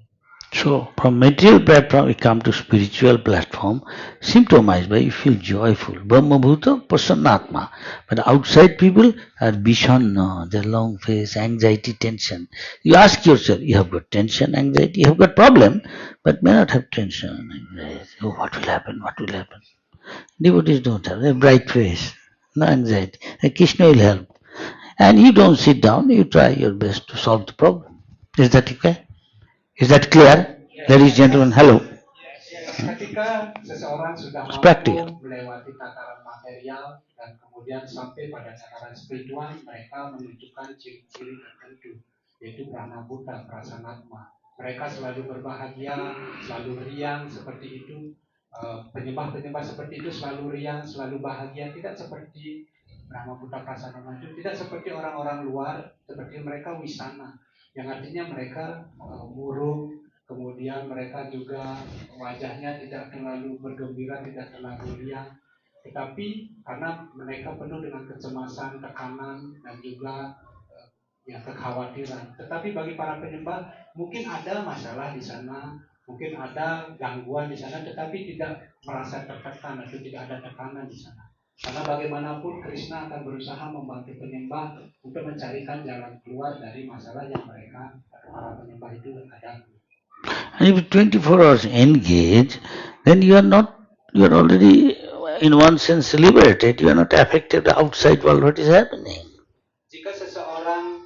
So, from material platform, we come to spiritual platform. Symptomized by you feel joyful. Brahma Bhuta, Prasannatma. But outside people are Vishanna, their long face, anxiety, tension. You ask yourself, you have got tension, anxiety, you have got problem, but may not have tension, anxiety. Oh, what will happen? What will happen? Devotees don't have a bright face, no anxiety. Krishna will help. And you don't sit down, you try your best to solve the problem. Is that okay? Is that clear? Ladies and gentlemen, hello. Ketika seseorang sudah mampu melewati tataran material dan kemudian sampai pada tataran spiritual, mereka menunjukkan ciri-ciri tertentu, yaitu prana buta, prasanatma. Mereka selalu berbahagia, selalu riang seperti itu. Penyembah-penyembah seperti itu selalu riang, selalu bahagia, tidak seperti Brahma Buddha Prasanatma itu, tidak seperti orang-orang luar, seperti mereka wisana, yang artinya mereka murung, kemudian mereka juga wajahnya tidak terlalu bergembira, tidak terlalu riang, tetapi karena mereka penuh dengan kecemasan, tekanan, dan juga kekhawatiran. Tetapi bagi para penyembah mungkin ada masalah di sana, mungkin ada gangguan di sana, tetapi tidak merasa tertekan atau tidak ada tekanan di sana. Karena bagaimanapun Krishna akan berusaha membantu penyembah untuk mencarikan jalan keluar dari masalah yang mereka, para penyembah itu hadapi. And if 24 hours engage, then you are already in one sense liberated. You are not affected the outside world, what is happening. Jika seseorang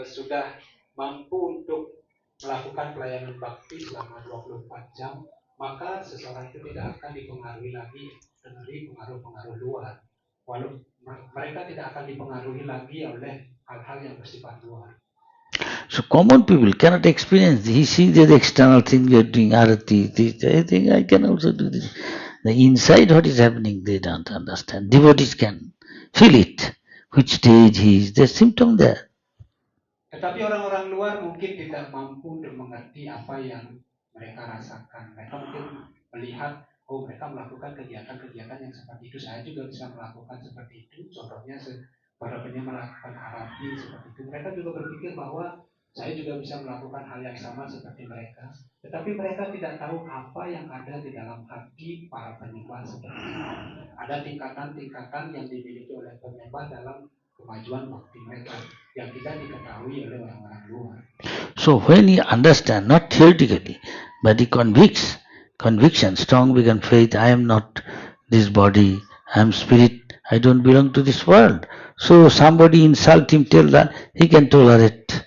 sudah mampu untuk melakukan pelayanan bakti selama 24 jam, maka seseorang itu tidak akan dipengaruhi lagi dari pengaruh-pengaruh luar. Walau mereka tidak akan dipengaruhi lagi oleh hal-hal yang bersifat luar. So common people cannot experience this. He sees the external thing, you are doing arati, this, I think I can also do this. The inside what is happening, they don't understand. Devotees can feel it. Which stage he is, there's symptom there. Tetapi orang-orang luar mungkin tidak mampu untuk mengerti apa yang mereka rasakan. Mereka mungkin melihat, oh mereka melakukan kegiatan-kegiatan yang seperti itu, saya juga bisa melakukan seperti itu. Contohnya para penyembah melakukan arati seperti itu. Mereka juga berpikir bahwa saya juga bisa melakukan hal yang sama seperti mereka. Tetapi mereka tidak tahu apa yang ada di dalam hati para penyembah seperti itu. Ada tingkatan-tingkatan yang dimiliki oleh penyembah dalam kemajuan bakti mereka yang tidak diketahui oleh orang-orang luar. So when he understands, not theoretically, but he conviction, strong begun faith, I am not this body, I am spirit, I don't belong to this world. So somebody insult him, tell that, he can tolerate.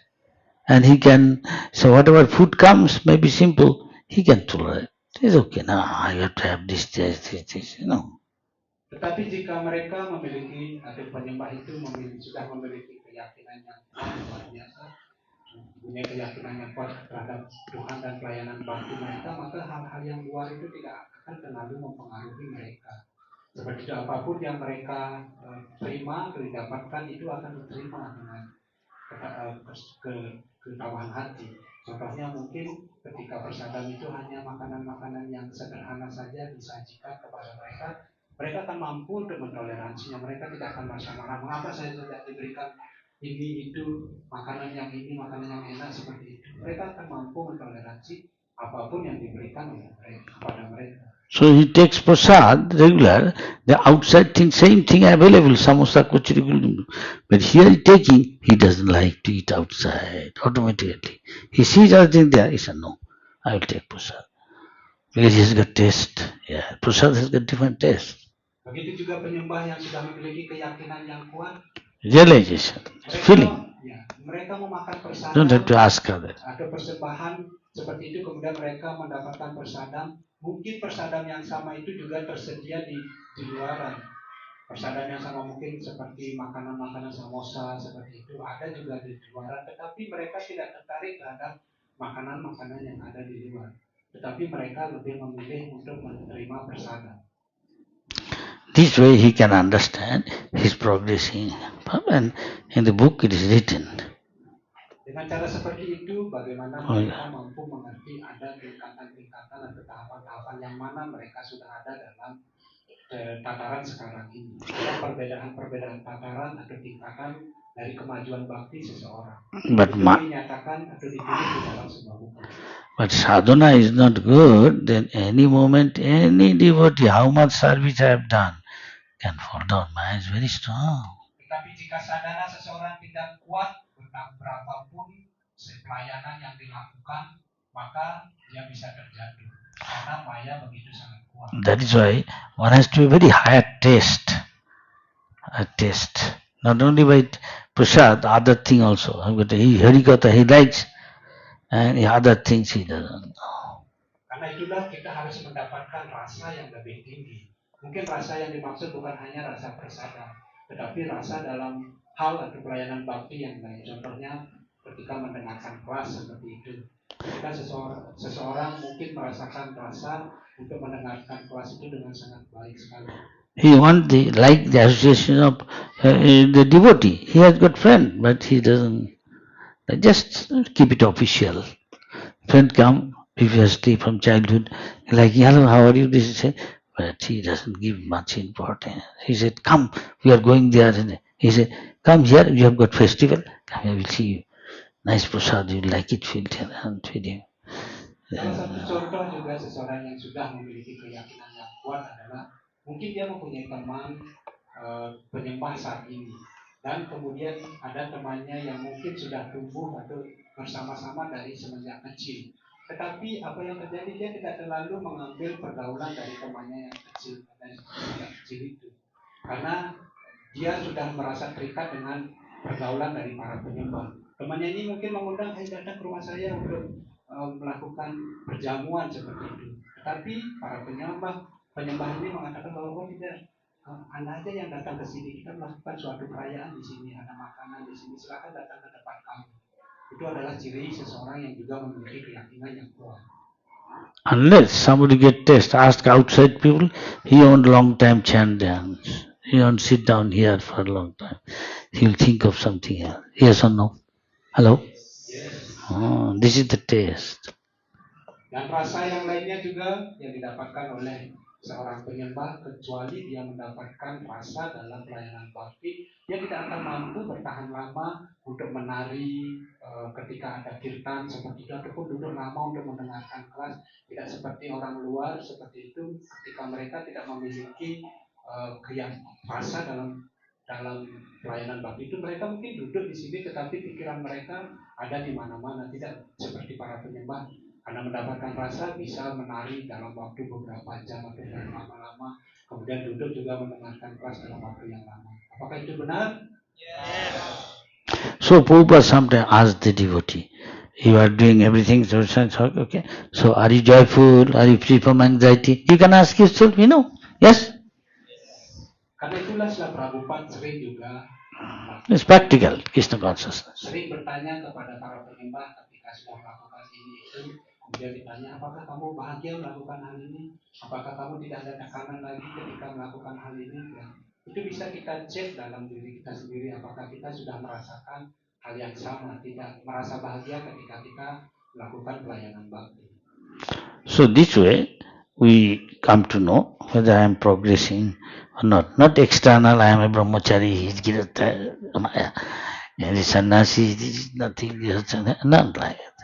And he can, so whatever food comes may be simple, he can tolerate. It's okay, I have to have this, Tetapi jika mereka memiliki atau penyembah itu sudah memiliki keyakinan yang kuat luar biasa, punya keyakinan yang kuat terhadap Tuhan dan pelayanan bakti mereka, maka hal-hal yang luar itu tidak akan terlalu mempengaruhi mereka. Seperti itu, apapun yang mereka terima atau didapatkan itu akan diterima dengan ketabahan hati. Contohnya mungkin ketika persada itu hanya makanan-makanan yang sederhana saja disajikan kepada mereka, mereka akan mampu untuk mentoleransinya. Mereka tidak akan merasa marah. Mengapa saya tidak diberikan ini itu makanan yang enak seperti itu? Mereka akan mampu mentoleransi apapun yang diberikan oleh mereka kepada mereka. So he takes prasad regular, the outside thing, same thing available, samosa, kachori, but here he doesn't like to eat outside automatically. He sees everything there, he said, no, I will take prasad. Because he has got taste. Yeah, prasad has got different taste. Begitu juga penyembah yang sudah memiliki keyakinan yang kuat. Realization, feeling. Ya, mereka memakan persada. Don't have to ask her that. Ada persembahan seperti itu, kemudian mereka mendapatkan persadam. Mungkin persadam yang sama itu juga tersedia di luaran. Persadam yang sama mungkin seperti makanan-makanan samosa seperti itu ada juga di luaran, tetapi mereka tidak tertarik terhadap makanan-makanan yang ada di luar. Tetapi mereka lebih memilih untuk menerima persadam. This way he can understand his progressing. And in the book it is written. Dengan cara seperti itu, bagaimana mereka mampu mengerti ada tingkatan-tingkatan atau tahapan-tahapan yang mana mereka sudah ada dalam tataran sekarang ini. Ada perbedaan tataran atau tingkatan dari kemajuan bakti seseorang. But itu dinyatakan atau ditulis di dalam sebuah buku. But sadhana is not good, then any moment, any devotee, how much service I have done, can fall down. Maya is very strong. Tetapi jika sadhana seseorang tidak kuat, berapapun pelayanan yang dilakukan, maka dia bisa terjatuh. Karena Maya begitu sangat kuat. That is why one has to be very high taste. A taste. Not only by prasad, other thing also. But Harikatha he likes, and other things he doesn't. Karena itulah kita harus mendapatkan rasa yang lebih tinggi. Mungkin rasa yang dimaksud bukan hanya rasa prasada, tetapi rasa dalam hal atau pelayanan bakti yang lain. Contohnya ketika mendengarkan kelas seperti itu. Ketika seseorang mungkin merasakan rasa untuk mendengarkan kelas itu dengan sangat baik sekali. He wants the association of the devotee. He has got friend, but he doesn't. Just keep it official. Friend come previously from childhood, like, hello, how are you? This is it. But he doesn't give much importance. He said, come, we are going there. And he said, come here, you have got festival. Come here, we'll see you. Nice prasad, you like it, feel it, and feed you. Salah satu contoh juga seseorang yang sudah memiliki keyakinan yang kuat adalah mungkin dia mempunyai teman penyembah saat ini, dan kemudian ada temannya yang mungkin sudah tumbuh atau bersama-sama dari semenjak kecil. Tetapi apa yang terjadi, dia tidak terlalu mengambil pergaulan dari temannya yang kecil itu, karena dia sudah merasa terikat dengan pergaulan dari para penyembah. Temannya ini mungkin mengundang, datang ke rumah saya untuk melakukan perjamuan seperti itu. Tetapi para penyembah ini mengatakan bahwa tidak, Anda aja yang datang ke sini, kita melakukan suatu perayaan di sini, ada makanan di sini, silakan datang ke tempat kami. Itu adalah ciri seseorang yang juga memiliki keyakinan yang kuat. Unless somebody get test, ask outside people, he won't long time chant dance. He won't sit down here for a long time. He'll think of something else. Yes or no? Hello? Yes. Oh, this is the taste. Dan rasa yang lainnya juga yang didapatkan oleh seorang penyembah, kecuali dia mendapatkan rasa dalam pelayanan bakti, dia tidak akan mampu bertahan lama untuk menari ketika ada kirtan seperti itu, ataupun duduk lama untuk mendengarkan kelas. Tidak seperti orang luar seperti itu, ketika mereka tidak memiliki rasa dalam pelayanan bakti itu, mereka mungkin duduk di sini tetapi pikiran mereka ada di mana-mana. Tidak seperti para penyembah, karena mendapatkan rasa bisa menari dalam waktu beberapa jam atau lama-lama, kemudian duduk juga mendengarkan kelas dalam waktu yang lama. Apakah itu benar? Yes. So Prabhupada sometimes asks the devotee, You are doing everything, so okay. So are you joyful? Are you free from anxiety? You can ask yourself, Yes? Karena itulah setelah Prabhupada sering juga It's practical, Krishna consciousness. Sering bertanya kepada para penyembah ketika sudah melakukan ini itu, kemudian ditanya, apakah kamu bahagia melakukan hal ini? Apakah kamu tidak ada tekanan lagi ketika melakukan hal ini? Ya. Itu bisa kita cek dalam diri kita sendiri, apakah kita sudah merasakan hal yang sama, tidak merasa bahagia ketika kita melakukan pelayanan bakti. So this way, we come to know whether I am progressing or not. Not external, I am a brahmachari, he is girata, he is sannyasi, this is nothing, not like that.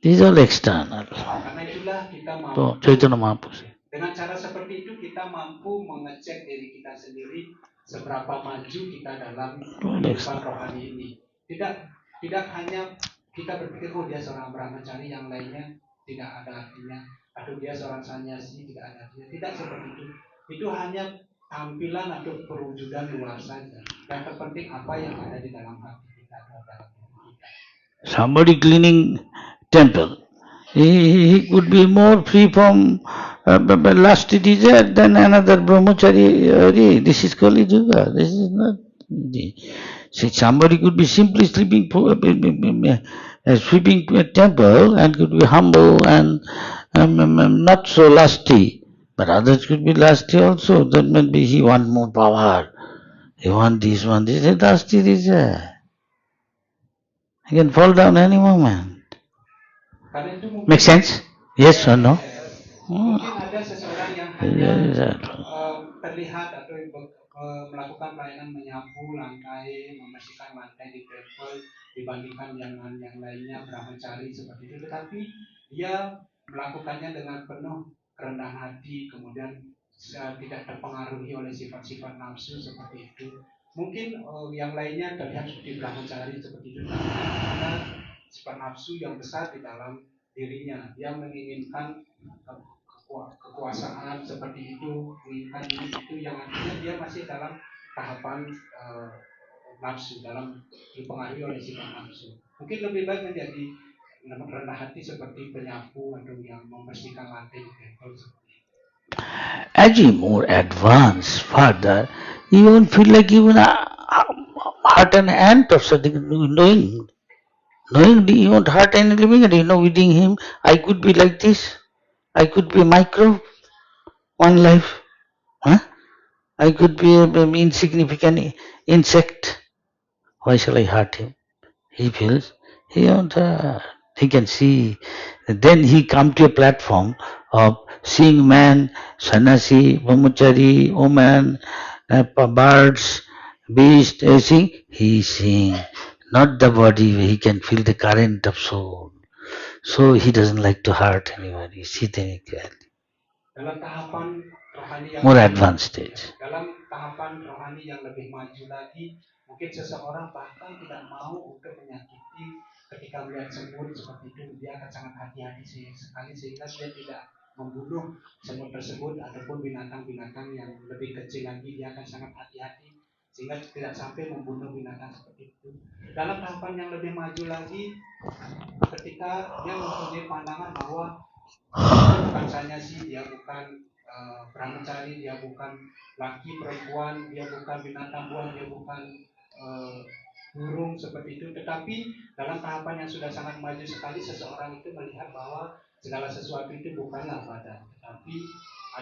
These are all external. Karena itulah kita mampu, So, Chaitanya Mahaprabhu. Dengan cara seperti itu kita mampu mengecek diri kita sendiri seberapa maju kita dalam kehidupan rohani ini. Tidak hanya kita berpikir, oh dia seorang brahmachari, yang lainnya tidak ada artinya, atau dia seorang sannyasi tidak ada artinya. Tidak seperti itu. Itu hanya tampilan atau perwujudan luar saja. Yang terpenting apa yang ada di dalam hati kita atau dalam diri kita. Somebody cleaning temple, he could be more free from lusty desire than another brahmachari. This is Kali Yuga. This is not. See, somebody could be simply sweeping a temple and could be humble and not so lusty. But others could be lusty also. That might be he want more power. He want this, a lusty desire. He can fall down any moment. Make sense? Yes or no? Mungkin ada seseorang yang hanya terlihat atau melakukan pelayanan menyapu lantai, membersihkan lantai di temple dibandingkan yang lainnya brahmachari seperti itu, tetapi dia melakukannya dengan penuh kerendahan hati, kemudian tidak terpengaruhi oleh sifat-sifat nafsu seperti itu. Mungkin yang lainnya terlihat seperti brahmachari seperti itu, tapi ada sifat nafsu yang besar di dalam dirinya. Dia menginginkan kekuasaan seperti itu, menginginkan ini itu, yang artinya dia masih dalam tahapan nafsu, dalam dipengaruhi oleh sifat nafsu. Mungkin lebih baik menjadi rendah hati seperti penyapu atau yang membersihkan lantai di temple seperti itu. As you more advanced further, you won't feel like even hurt an ant or something. Knowing you won't hurt any living, and within him, I could be like this. I could be a microbe, one life. I could be an insignificant insect. Why shall I hurt him? He feels he won't hurt. He can see. Then he come to a platform of seeing man, sannyasi, brahmachari, woman, birds, beast, everything. He is seeing, not the body. He can feel the current of soul. So he doesn't like to hurt anybody. See them clearly. Dalam tahapan rohani yang more advanced stage. Dalam tahapan rohani yang lebih maju lagi, mungkin seseorang bahkan tidak mau untuk menyakiti ketika melihat semut seperti itu. Dia akan sangat hati-hati sekali sehingga dia tidak membunuh semut tersebut ataupun binatang-binatang yang lebih kecil lagi. Dia akan sangat hati-hati sehingga tidak sampai membunuh binatang seperti itu. Dalam tahapan yang lebih maju lagi, ketika dia mempunyai pandangan bahwa bukan sannyasi, dia bukan brahmachari, dia bukan laki perempuan, dia bukan binatang buas, dia bukan burung seperti itu. Tetapi dalam tahapan yang sudah sangat maju sekali, seseorang itu melihat bahwa segala sesuatu itu bukanlah badan, tetapi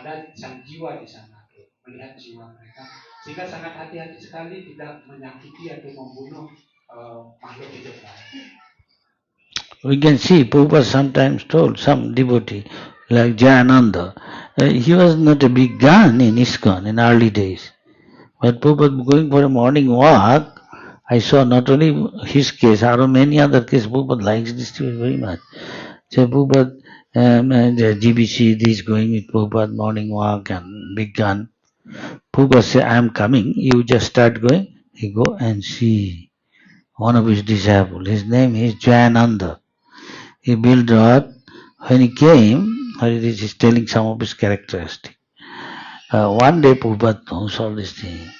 ada sang jiwa di sana, melihat jiwa mereka, sehingga sangat hati-hati sekali tidak menyakiti atau membunuh makhluk hidup lain. We can see Prabhupada sometimes told some devotee like Jayananda, he was not a big gun in ISKCON in early days. But Prabhupada going for a morning walk, I saw not only his case, there are many other cases. Prabhupada likes this very much. So Prabhupada, the GBC is going with Prabhupada morning walk and big gun. Prabhupada say, I am coming, you just start going. He go and see one of his disciples. His name is Jayananda. He built Rath. When he came, he is telling some of his characteristics. One day Prabhupada knows all these things.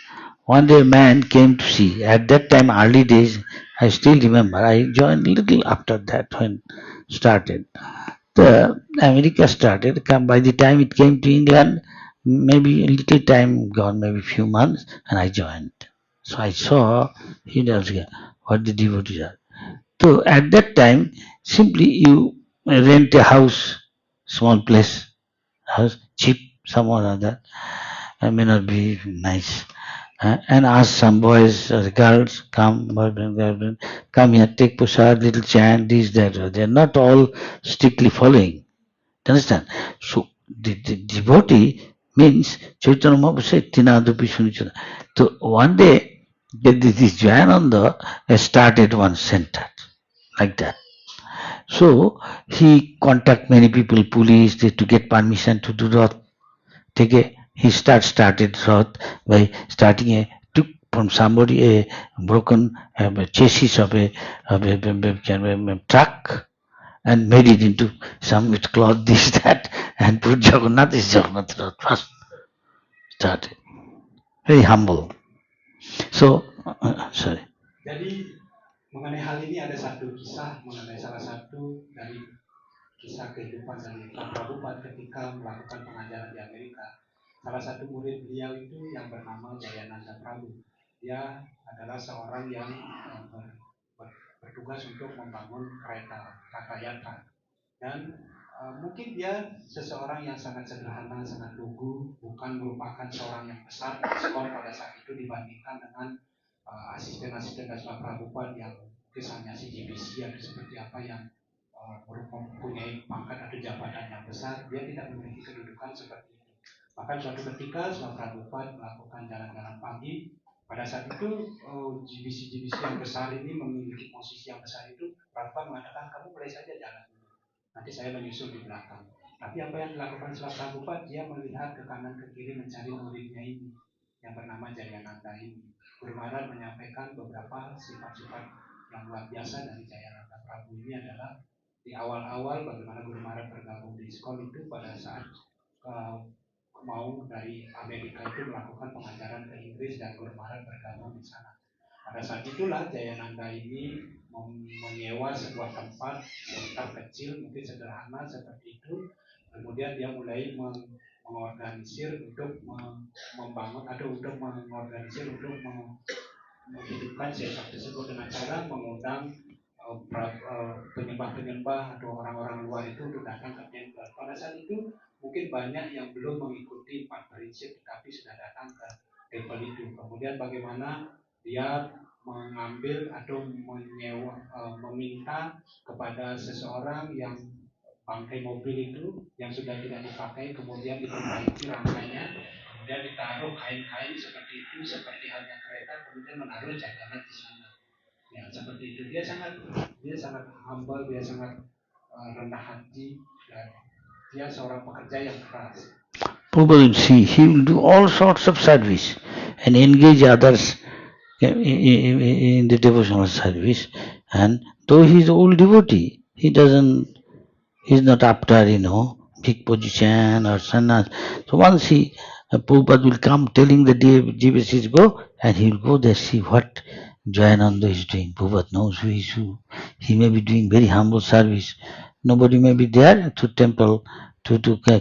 one day a man came to see. At that time, early days, I still remember. I joined little after that when started. The America started. By the time it came to England, maybe a little time gone, maybe few months, and I joined. So I saw what the devotees are. So at that time, simply you rent a house, small place, house, cheap, some or other. I may not be nice. And ask some boys or girls, come, boyfriend, girlfriend, come here, take prasad, little chant, this, that, or they're not all strictly following. Understand? So the devotee means Chaitanya Mahaprabhu said, Tinadapi Sunichana. So one day, this Jayananda started one center like that. So he contact many people, police, to get permission to do that. He started Rath by starting took from somebody a broken chassis of a truck and made it into some with cloth, this, that, and put Jagannath is Jagannath Rath first. Started. Very humble. So, sorry. Jadi mengenai hal ini ada satu kisah mengenai salah satu dari kisah kehidupan dari Pak Prabhupada ketika melakukan pengajaran di Amerika. Salah satu murid beliau itu yang bernama Jayananda Prabhu. Dia adalah seorang yang bertugas untuk membangun kereta Ratayatra. Dan mungkin dia seseorang yang sangat sederhana, sangat lugu, bukan merupakan seorang yang besar skor pada saat itu dibandingkan dengan asisten-asisten Dasma Prabhupada yang kesannya GBC atau seperti apa yang mempunyai pangkat atau jabatan yang besar. Dia tidak memiliki kedudukan seperti itu. Bahkan suatu ketika Dasma Prabhupada melakukan jalan-jalan pagi. Pada saat itu GBC yang besar ini memiliki posisi yang besar itu, Prabhupada mengatakan kamu boleh saja jalan. Nanti saya menyusul di belakang. Tapi apa yang dilakukan setelah Prabhupada, dia melihat ke kanan ke kiri mencari muridnya ini yang bernama Jayananda ini. Guru Maharaj menyampaikan beberapa sifat-sifat yang luar biasa dari Jayananda Prabhu ini adalah di awal-awal bagaimana Guru Maharaj bergabung di sekolah itu pada saat mau dari Amerika itu melakukan pengajaran ke Inggris dan Guru Maharaj bergabung di sana. Pada saat itulah Jayananda ini menyewa sebuah tempat kecil, mungkin sederhana seperti itu. Kemudian dia mulai mengorganisir untuk membangun atau untuk mengorganisir untuk menghidupkan sesat tersebut dengan cara mengundang penyembah-penyembah atau orang-orang luar itu untuk datang ke tempat. Pada saat itu mungkin banyak yang belum mengikuti 4 prinsip tetapi sudah datang ke tempat itu. Kemudian bagaimana dia mengambil atau meminta kepada seseorang yang bangkai mobil itu yang sudah tidak dipakai kemudian diperbaiki rangkanya, kemudian ditaruh kain-kain seperti itu seperti halnya kereta, kemudian menaruh cadangan di sana. Ya seperti itu. Dia sangat humble, dia sangat rendah hati dan dia seorang pekerja yang keras. People will see he will do all sorts of service and engage others in the devotional service, and though he is old devotee, he's not after big position or sannyas. So once Prabhupada will come telling the GBCs go, and he will go there see what Jayananda is doing. Prabhupada knows who is who. He may be doing very humble service. Nobody may be there to temple to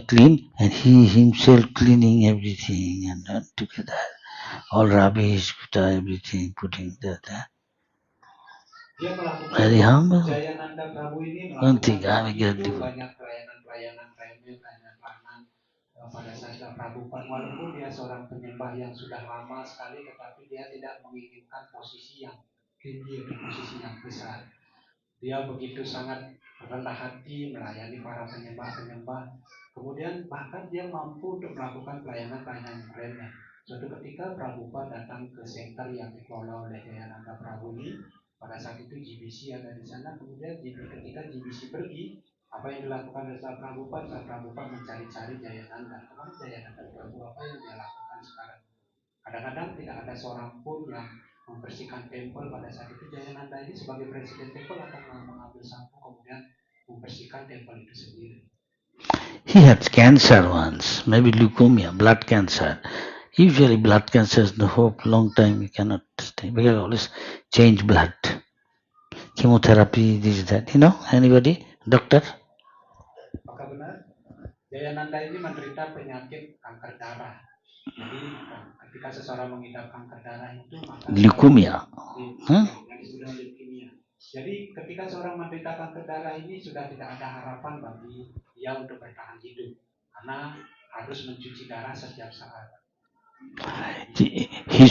clean, and he himself cleaning everything and together. All rubbish, everything, putting that. Dia melakukan Very humble. Jayananda Prabhu ini melakukan banyak pelayanan pada saat Prabhupada, walaupun dia seorang penyembah yang sudah lama sekali, tetapi dia tidak menginginkan posisi yang tinggi atau posisi yang besar. Dia begitu sangat rendah hati melayani para penyembah-penyembah. Kemudian bahkan dia mampu untuk melakukan pelayanan-pelayanan yang lainnya. Suatu ketika Prabhupada datang ke center yang dikelola oleh Jayananda Prabhu ini. Pada saat itu GBC ada di sana. Kemudian ketika GBC pergi, apa yang dilakukan oleh Prabhupada? Prabhupada mencari-cari Jayananda. Kemana Jayananda Prabhu? Apa yang dia lakukan sekarang? Kadang-kadang tidak ada seorang pun yang membersihkan tempel. Pada saat itu Jayananda ini sebagai presiden tempel akan mengambil sapu kemudian membersihkan tempel itu sendiri. He had cancer once, maybe leukemia, blood cancer. Usually blood cancer is the hope, long time you cannot stay. We can always change blood. Chemotherapy, this, that. Anybody? Doctor? Apakah benar? Jayananda ini menderita penyakit kanker darah. Jadi ketika seseorang mengidap kanker darah itu maka leukemia. Yang disebut leukemia. Jadi ketika seorang menderita kanker darah ini sudah tidak ada harapan bagi dia untuk bertahan hidup karena harus mencuci darah setiap saat.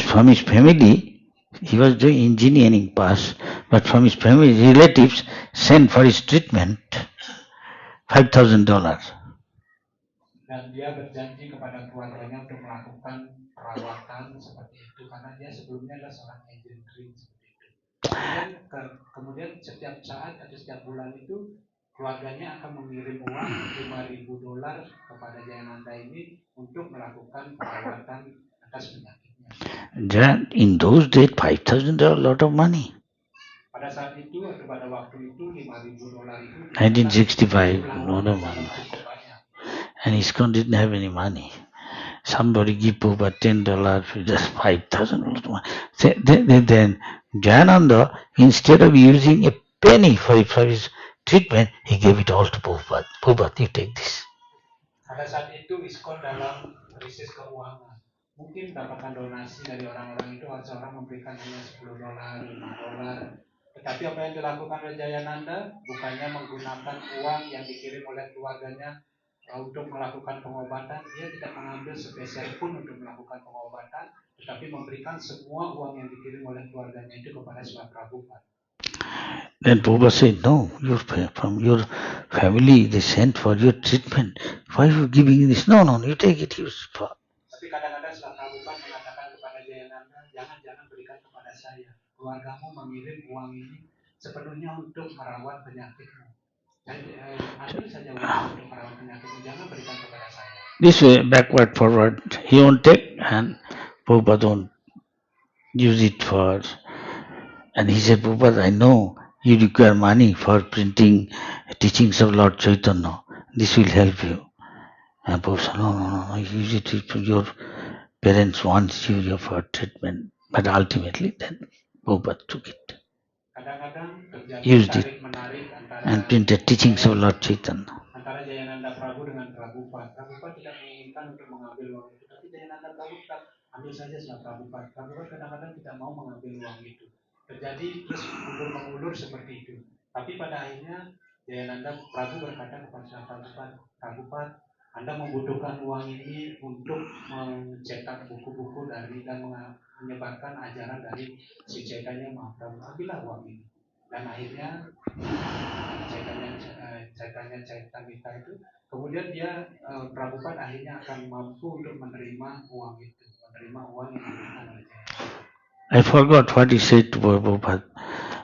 From his family, he was doing engineering pass, but from his family relatives sent for his treatment $5,000. Dan dia berjanji kepada keluarganya untuk melakukan perawatan seperti itu karena dia sebelumnya adalah seorang engineering seperti itu. Kemudian setiap saat atau setiap bulan itu keluarganya akan mengirim uang $5,000 kepada Jayananda ini untuk melakukan perawatan atas penyakitnya. In those days, $5,000 a lot of money. Pada saat itu atau pada waktu itu $5,000 itu 1965, a lot of money. And ISKCON didn't have any money. Somebody give Prabhupada $10, just $5,000. Then Jayananda, instead of using a penny for his treatment, he gave it all to Prabhupada. Prabhupada, you take this. Pada saat itu ISKCON dalam krisis keuangan. Mungkin mendapatkan donasi dari orang-orang itu, seorang memberikan hanya $10, $5. Tetapi apa yang dilakukan oleh Jayananda bukannya menggunakan uang yang dikirim oleh keluarganya untuk melakukan pengobatan. Dia tidak mengambil spesial pun untuk melakukan pengobatan, tetapi memberikan semua uang yang dikirim oleh keluarganya itu kepada Srila Prabhupada. Then Prabhupada said, no, from your family they sent for your treatment. Why are you giving this? No, you take it, use it for. Tapi kadang-kadang Srila Prabhupada mengatakan kepada Jayananda, jangan berikan kepada saya. Keluargamu mengirim uang ini sepenuhnya untuk merawat penyakitmu. Ambil saja uang untuk merawat penyakitmu, jangan berikan kepada saya. This way, backward, forward, he won't take and Prabhupada won't use it for. And he said, Prabhupada, I know you require money for printing teachings of Lord Chaitanya. This will help you. And Prabhupada said, no, use it for your parents want you for treatment. But ultimately, then Prabhupada took it. Used it and printed teachings of Lord Chaitanya. Antara Jayananda Prabhu dengan Prabhupada. Prabhupada tidak menginginkan untuk mengambil uang itu, tapi Jayananda Prabhu tetap ambil saja setelah Prabhupada. Prabhupada kadang-kadang tidak mau mengambil uang itu. Terjadi terus ulur-mengulur seperti itu. Tapi pada akhirnya Jayananda Prabhu berkata kepada Prabhupada, Anda membutuhkan uang ini untuk mencetak buku-buku dari dan menyebarkan ajaran dari si Chaitanya Mahaprabhu. Ambillah uang ini. Dan akhirnya Chaitanya Charitamrita itu, kemudian dia Prabhupada akhirnya akan mampu untuk menerima uang itu, menerima uang yang diberikan oleh Jayananda. I forgot what he said to Prabhupada.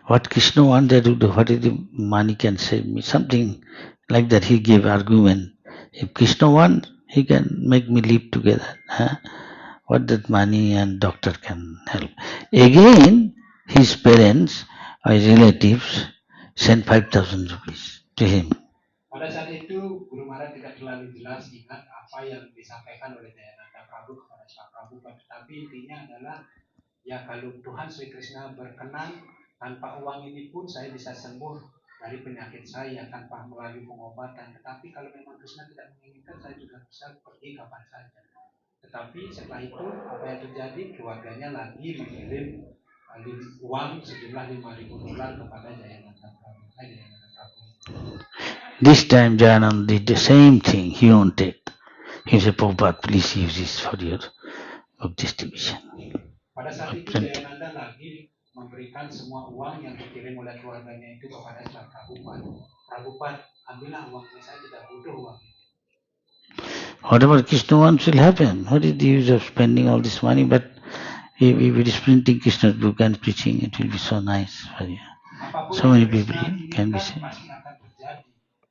What Krishna wanted to do, what is the money can save me, something like that. He gave argument. If Krishna wants, he can make me live together. What that money and doctor can help. Again, his parents or relatives sent 5,000 rupees to him. Pada saat itu, Guru Maharaj tidak terlalu jelas ingat apa yang disampaikan oleh Jayananda Prabhu kepada Srila Prabhupada. Tapi intinya adalah, ya kalau Tuhan Sri Krishna berkenan, tanpa uang ini pun saya bisa sembuh dari penyakit saya tanpa melalui pengobatan. Tetapi kalau memang Krishna tidak menginginkan, saya juga bisa pergi kapan saja. Tetapi setelah itu apa yang terjadi? Keluarganya lagi mengirim uang sejumlah $5,000 kepada Jayananda Prabhu. This time Jayananda did the same thing. He won't take. He said, Prabhupada, please use this for your book distribution. Pada saat itu Jayananda lagi memberikan semua uang yang dikirim oleh keluarganya itu kepada Prabhupada. Prabhupada, ambillah uang ini, saya tidak butuh uang ini. Whatever Krishna wants will happen. What is the use of spending all this money? But if it is printing Krishna's book and preaching, it will be so nice for you. So many people can be saved.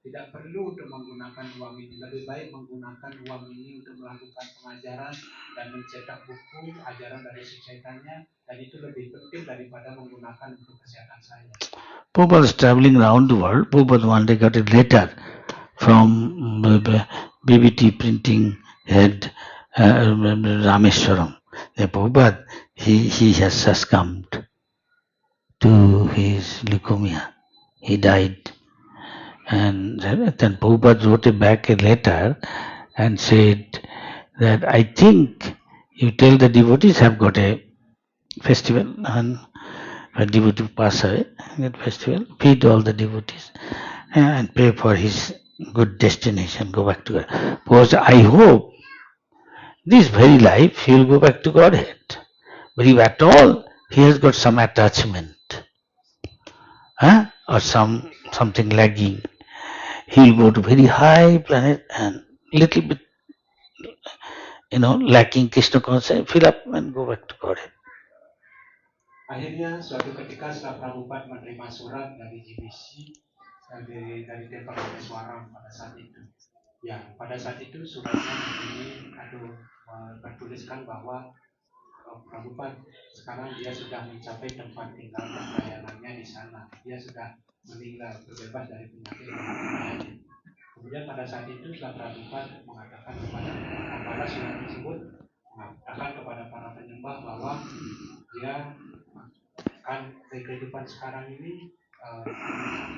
Tidak perlu untuk menggunakan uang ini. Lebih baik menggunakan uang ini untuk melakukan pengajaran dan mencetak buku ajaran dari si Chaitanya, dan itu lebih penting daripada menggunakan untuk kesehatan saya. Prabhupada was traveling around the world. Prabhupada one day got a letter from BBT printing head Rameswaram. The Prabhupada, he has succumbed to his leukemia. He died. And then Prabhupada wrote back a letter and said that I think you tell the devotees have got a festival and a devotee pass away, that festival, feed all the devotees and pray for his good destination, go back to God. Because I hope this very life he will go back to Godhead. But if at all he has got some attachment or something lagging, he will go to very high planet and little bit lacking Krishna consciousness, fill up and go back to Godhead. Akhirnya suatu ketika setelah Prabhupada menerima surat dari GBC dari Tempat Rameswaram pada saat itu. Ya, pada saat itu suratnya bertuliskan bahwa Prabhupada sekarang dia sudah mencapai tempat tinggal pelayanannya di sana. Dia sudah meninggal, terbebas dari penyakit. Kemudian pada saat itu setelah Prabhupada mengatakan kepada kepala surat tersebut, mengatakan kepada para penyembah bahwa dia akan dari kehidupan sekarang ini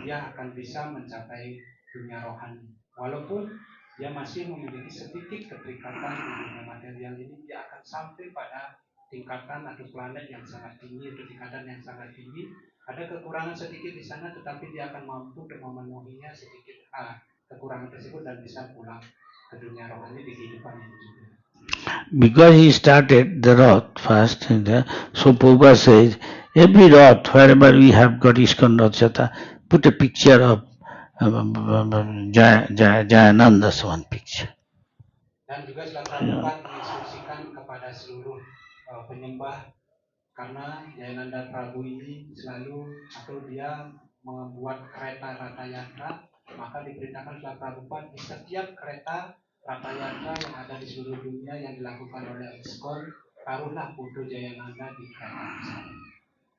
dia akan bisa mencapai dunia rohani. Walaupun dia masih memiliki sedikit keterikatan di dunia material ini, dia akan sampai pada tingkatan atau planet yang sangat tinggi, atau tingkatan yang sangat tinggi. Ada kekurangan sedikit di sana, tetapi dia akan mampu untuk memenuhinya sedikit kekurangan tersebut dan bisa pulang ke dunia rohani di kehidupan ini juga. Because he started the Rath first, so Prabhupada says, every Rath, wherever we have got ISKCON Rath Yatra, put a picture of Jayananda's one picture. Dan juga setelah Prabhupada menginstruksikan kepada seluruh penyembah, karena Jayananda Prabu ini selalu atau dia membuat kereta Ratha Yatra, maka diberitakan setelah Prabhupada di setiap kereta Ratha Yatra yang ada di seluruh dunia yang dilakukan oleh ISKCON, taruhlah foto Jayananda di kereta tersebut.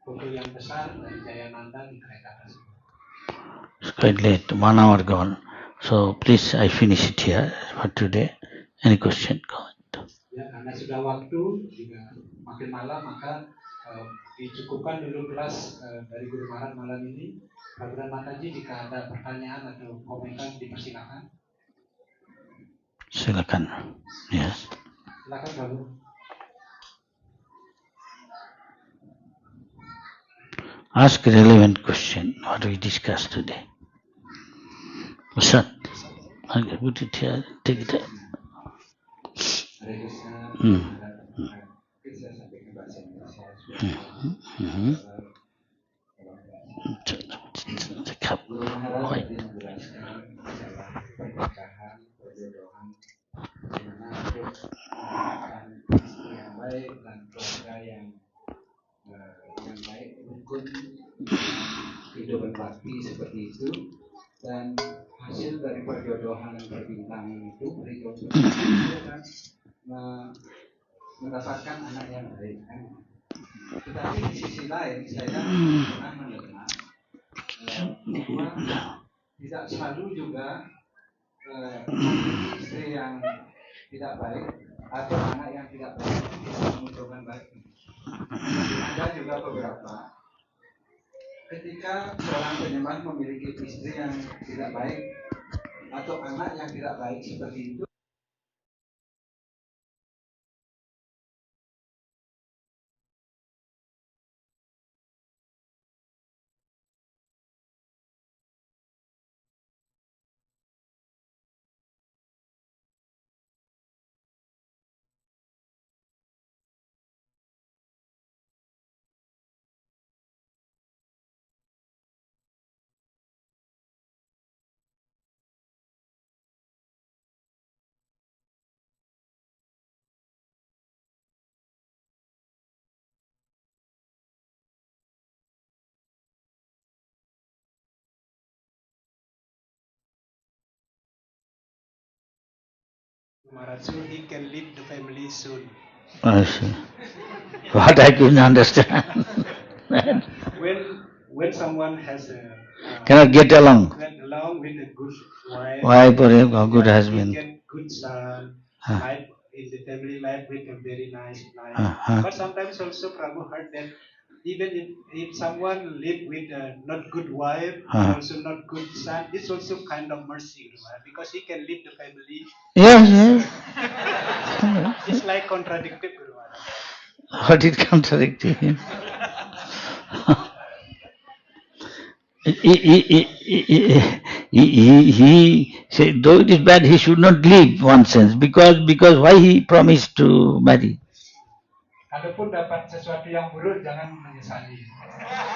Foto yang besar dari Jayananda di kereta tersebut. It's quite late, 1 hour gone. So please, I finish it here for today. Any question? Comment? Ya, karena sudah waktu juga makin malam, maka dicukupkan dulu kelas dari Guru Maharaj malam ini. Bapak Mataji, jika ada pertanyaan atau komentar dipersilakan. Silakan. Yes. Silakan Bapak. Ask a relevant question, what we discussed today. Usat, I'll put it here, take it there. The cup, white. Yang baik rukun kehidupan bakti seperti itu, dan hasil dari perjodohan yang berbintang itu akan mendapatkan anak yang baik. Tetapi di sisi lain saya pernah mendengar bahwa tidak selalu juga istri yang tidak baik atau anak yang tidak baik bisa memunculkan baik. Ada juga beberapa ketika seorang penyembah memiliki istri yang tidak baik atau anak yang tidak baik seperti itu, Maharaj, so he can leave the family soon. I see. What I couldn't understand. When someone has cannot get along with a good wife or a good husband. Get good son, life in the family life with a very nice life. Uh-huh. But sometimes also Prabhu heard that even if someone live with a not good wife and also not good son, it's also kind of mercy, Guru Maharaj, because he can lead the family. Yes. It's like contradictive, Guru Maharaj. What is contradicting him? He said, though it is bad, he should not leave, one sense, because why he promised to marry? Adapun dapat sesuatu yang buruk, jangan menyesali.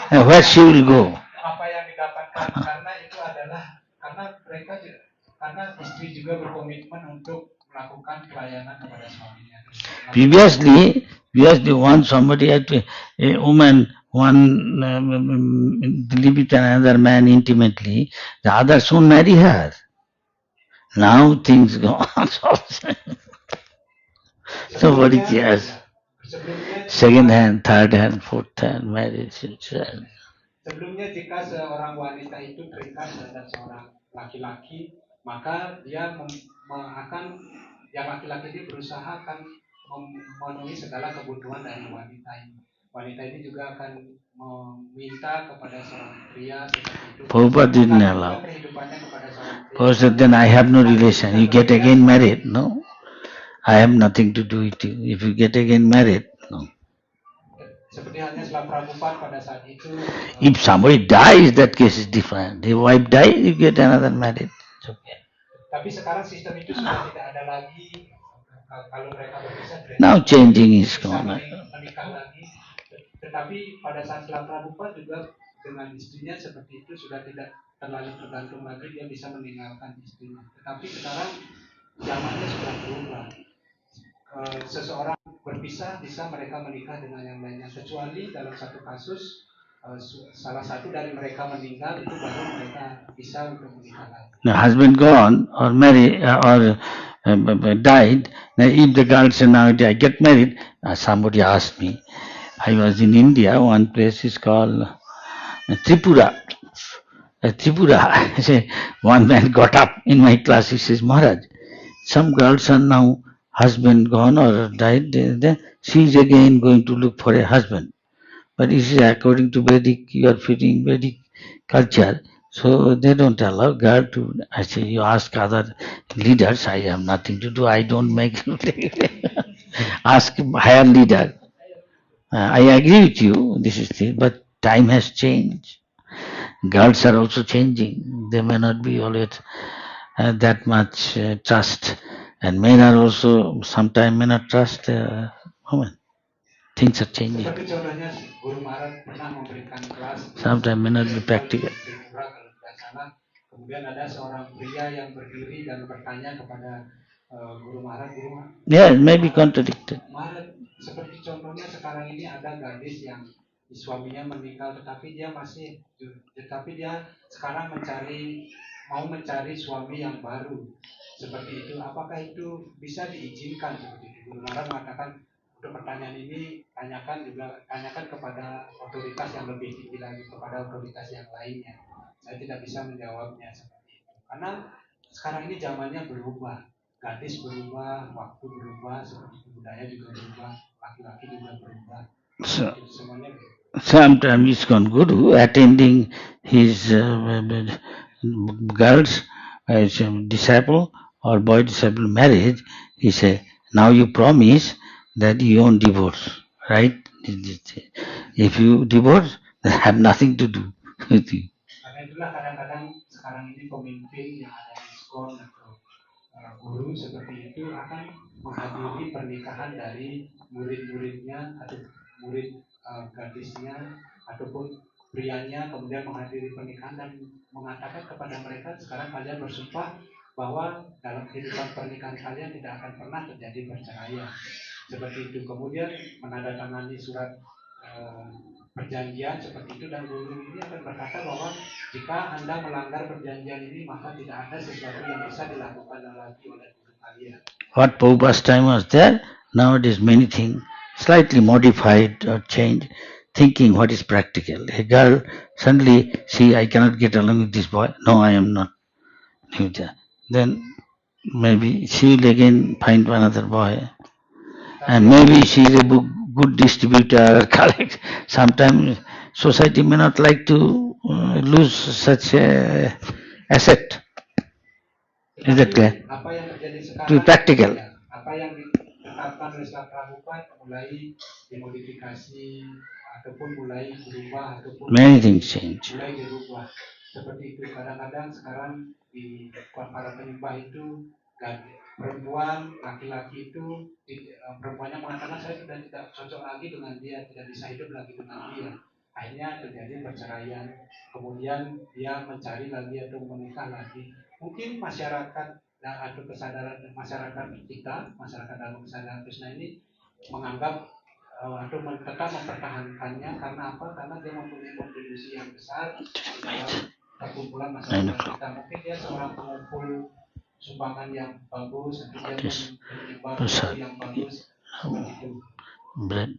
And where she will go? Apa yang didapatkan karena itu adalah karena mereka karena istri juga berkomitmen untuk melakukan pelayanan kepada suaminya. Previously, once somebody had a woman, one live with another man intimately, the other soon marry her. Now things go on. Nobody cares. Second hand, third hand, fourth hand marriage. Sebelumnya jika seorang wanita itu terikat terhadap seorang laki-laki, maka dia akan yang laki-laki ini berusaha akan memenuhi segala kebutuhan dari wanita ini. Wanita ini juga akan meminta kepada seorang pria seperti itu. Prabhupada didn't allow. Prabhupada said, then I have no relation. You get again married. No. I have nothing to do with you. If you get again married, no. Seperti halnya setelah Prabhupada pada saat itu. If somebody dies, that case is different. If wife dies, you get another married. It's okay. Tapi sekarang sistem itu sudah tidak ada lagi. Kalau mereka berpisah, now changing is gone. Menikah lagi. Tetapi pada saat setelah Prabhupada juga dengan istrinya seperti itu sudah tidak terlalu tergantung lagi, dia bisa meninggalkan istrinya. Tetapi sekarang zamannya sudah berubah. Seseorang berpisah bisa mereka menikah dengan yang lainnya, kecuali dalam satu kasus salah satu dari mereka meninggal, itu baru mereka bisa untuk menikah lagi. The husband gone or married or died. Now if the girl said, now I get married, somebody asked me, I was in India, one place is called Tripura. Tripura. One man got up in my class, he says, Maharaj, some girls are now husband gone or died, she is again going to look for a husband. But this is according to Vedic, you are fitting Vedic culture. So they don't allow girl to, I say, you ask other leaders, I have nothing to do, I don't make ask higher leader. I agree with you, this is the, but time has changed. Girls are also changing. They may not be always that much trust. And men are also sometimes may not trust women. Things are changing. Sometimes may not be practical. Kemudian ada seorang pria yang berdiri dan bertanya kepada Guru Maharaj, yeah, it may be contradicted. Seperti contohnya sekarang ini ada gadis yang suaminya meninggal, tetapi dia sekarang mau mencari suami yang baru. Seperti itu, apakah itu bisa diizinkan seperti itu? Guru Maharaj mengatakan untuk pertanyaan ini tanyakan kepada otoritas yang lebih tinggi lagi, kepada otoritas yang lainnya. Saya tidak bisa menjawabnya seperti itu. Karena sekarang ini zamannya berubah, gadis berubah, waktu berubah, seperti itu, budaya juga berubah, laki-laki juga berubah. So, sometimes ISKCON Guru attending his girls as disciple or boy disciple marriage, he said, now you promise that you won't divorce, right? If you divorce, they have nothing to do with you. Karena itulah kadang-kadang sekarang ini pemimpin yang ada di ISKCON atau guru seperti itu akan menghadiri pernikahan dari murid-muridnya atau murid gadisnya ataupun prianya, kemudian menghadiri pernikahan dan mengatakan kepada mereka, sekarang kalian bersumpah bahwa dalam kehidupan pernikahan kalian tidak akan pernah terjadi perceraian. Seperti itu. Kemudian menandatangani surat perjanjian seperti itu, dan guru ini akan berkata bahwa jika Anda melanggar perjanjian ini, maka tidak ada sesuatu yang bisa dilakukan lagi oleh guru kalian. What Prabhupada's time was there, nowadays many things slightly modified or changed, thinking what is practical. A girl suddenly see, I cannot get along with this boy. No, I am not. Then maybe she will again find another boy. And maybe she is a good distributor, collect. Sometimes society may not like to lose such a asset. Is that clear? Apa yang terjadi sekarang? To be practical. Ya, apa yang ditetapkan oleh Prabhupada mulai dimodifikasi ataupun mulai berubah ataupun Many things change. mulai dirubah. Seperti itu kadang-kadang sekarang di para penyembah itu perempuan, laki-laki itu perempuannya mengatakan saya sudah tidak cocok lagi dengan dia, tidak bisa hidup lagi dengan dia. Akhirnya terjadi perceraian. Kemudian dia mencari lagi atau menikah lagi. Mungkin masyarakat atau kesadaran masyarakat kita, masyarakat dalam kesadaran Krishna ini menganggap atau tetap mempertahankannya karena apa? Karena dia mempunyai kontribusi yang besar dalam perkumpulan masyarakat kita. Mungkin dia seorang pengumpul sumbangan yang bagus, nanti dia menyebar yang bagus seperti itu. Bread.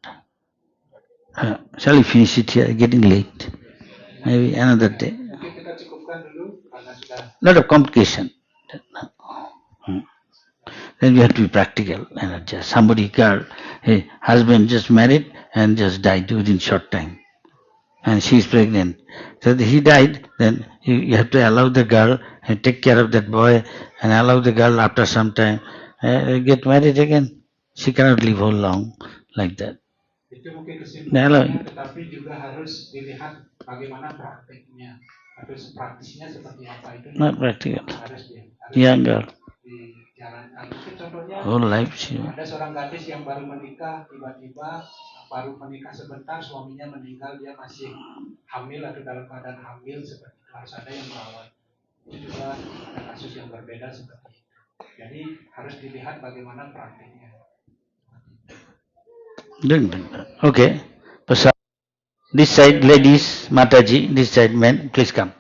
Shall we finish it here? Getting late. Maybe another day. Mungkin kita cukupkan dulu karena sudah. Lot of complication. Then we have to be practical and adjust. Somebody, girl, her husband just married and just died within short time. And she is pregnant. So he died, then you have to allow the girl and take care of that boy and allow the girl after some time get married again. She cannot live whole long like that. Itu mungkin kesimpulannya, tetapi juga harus dilihat bagaimana praktiknya. Harus praktisnya seperti apa itu. Not practical. Harus young girl. Dijalankan. Mungkin contohnya whole life she. Ada seorang gadis yang baru menikah, tiba-tiba baru menikah sebentar, suaminya meninggal, dia masih hamil atau dalam keadaan hamil seperti itu. Harus ada yang merawat. Itu juga ada kasus yang berbeda seperti itu. Jadi harus dilihat bagaimana praktiknya. Okay. This side ladies, Mataji, this side men, please come.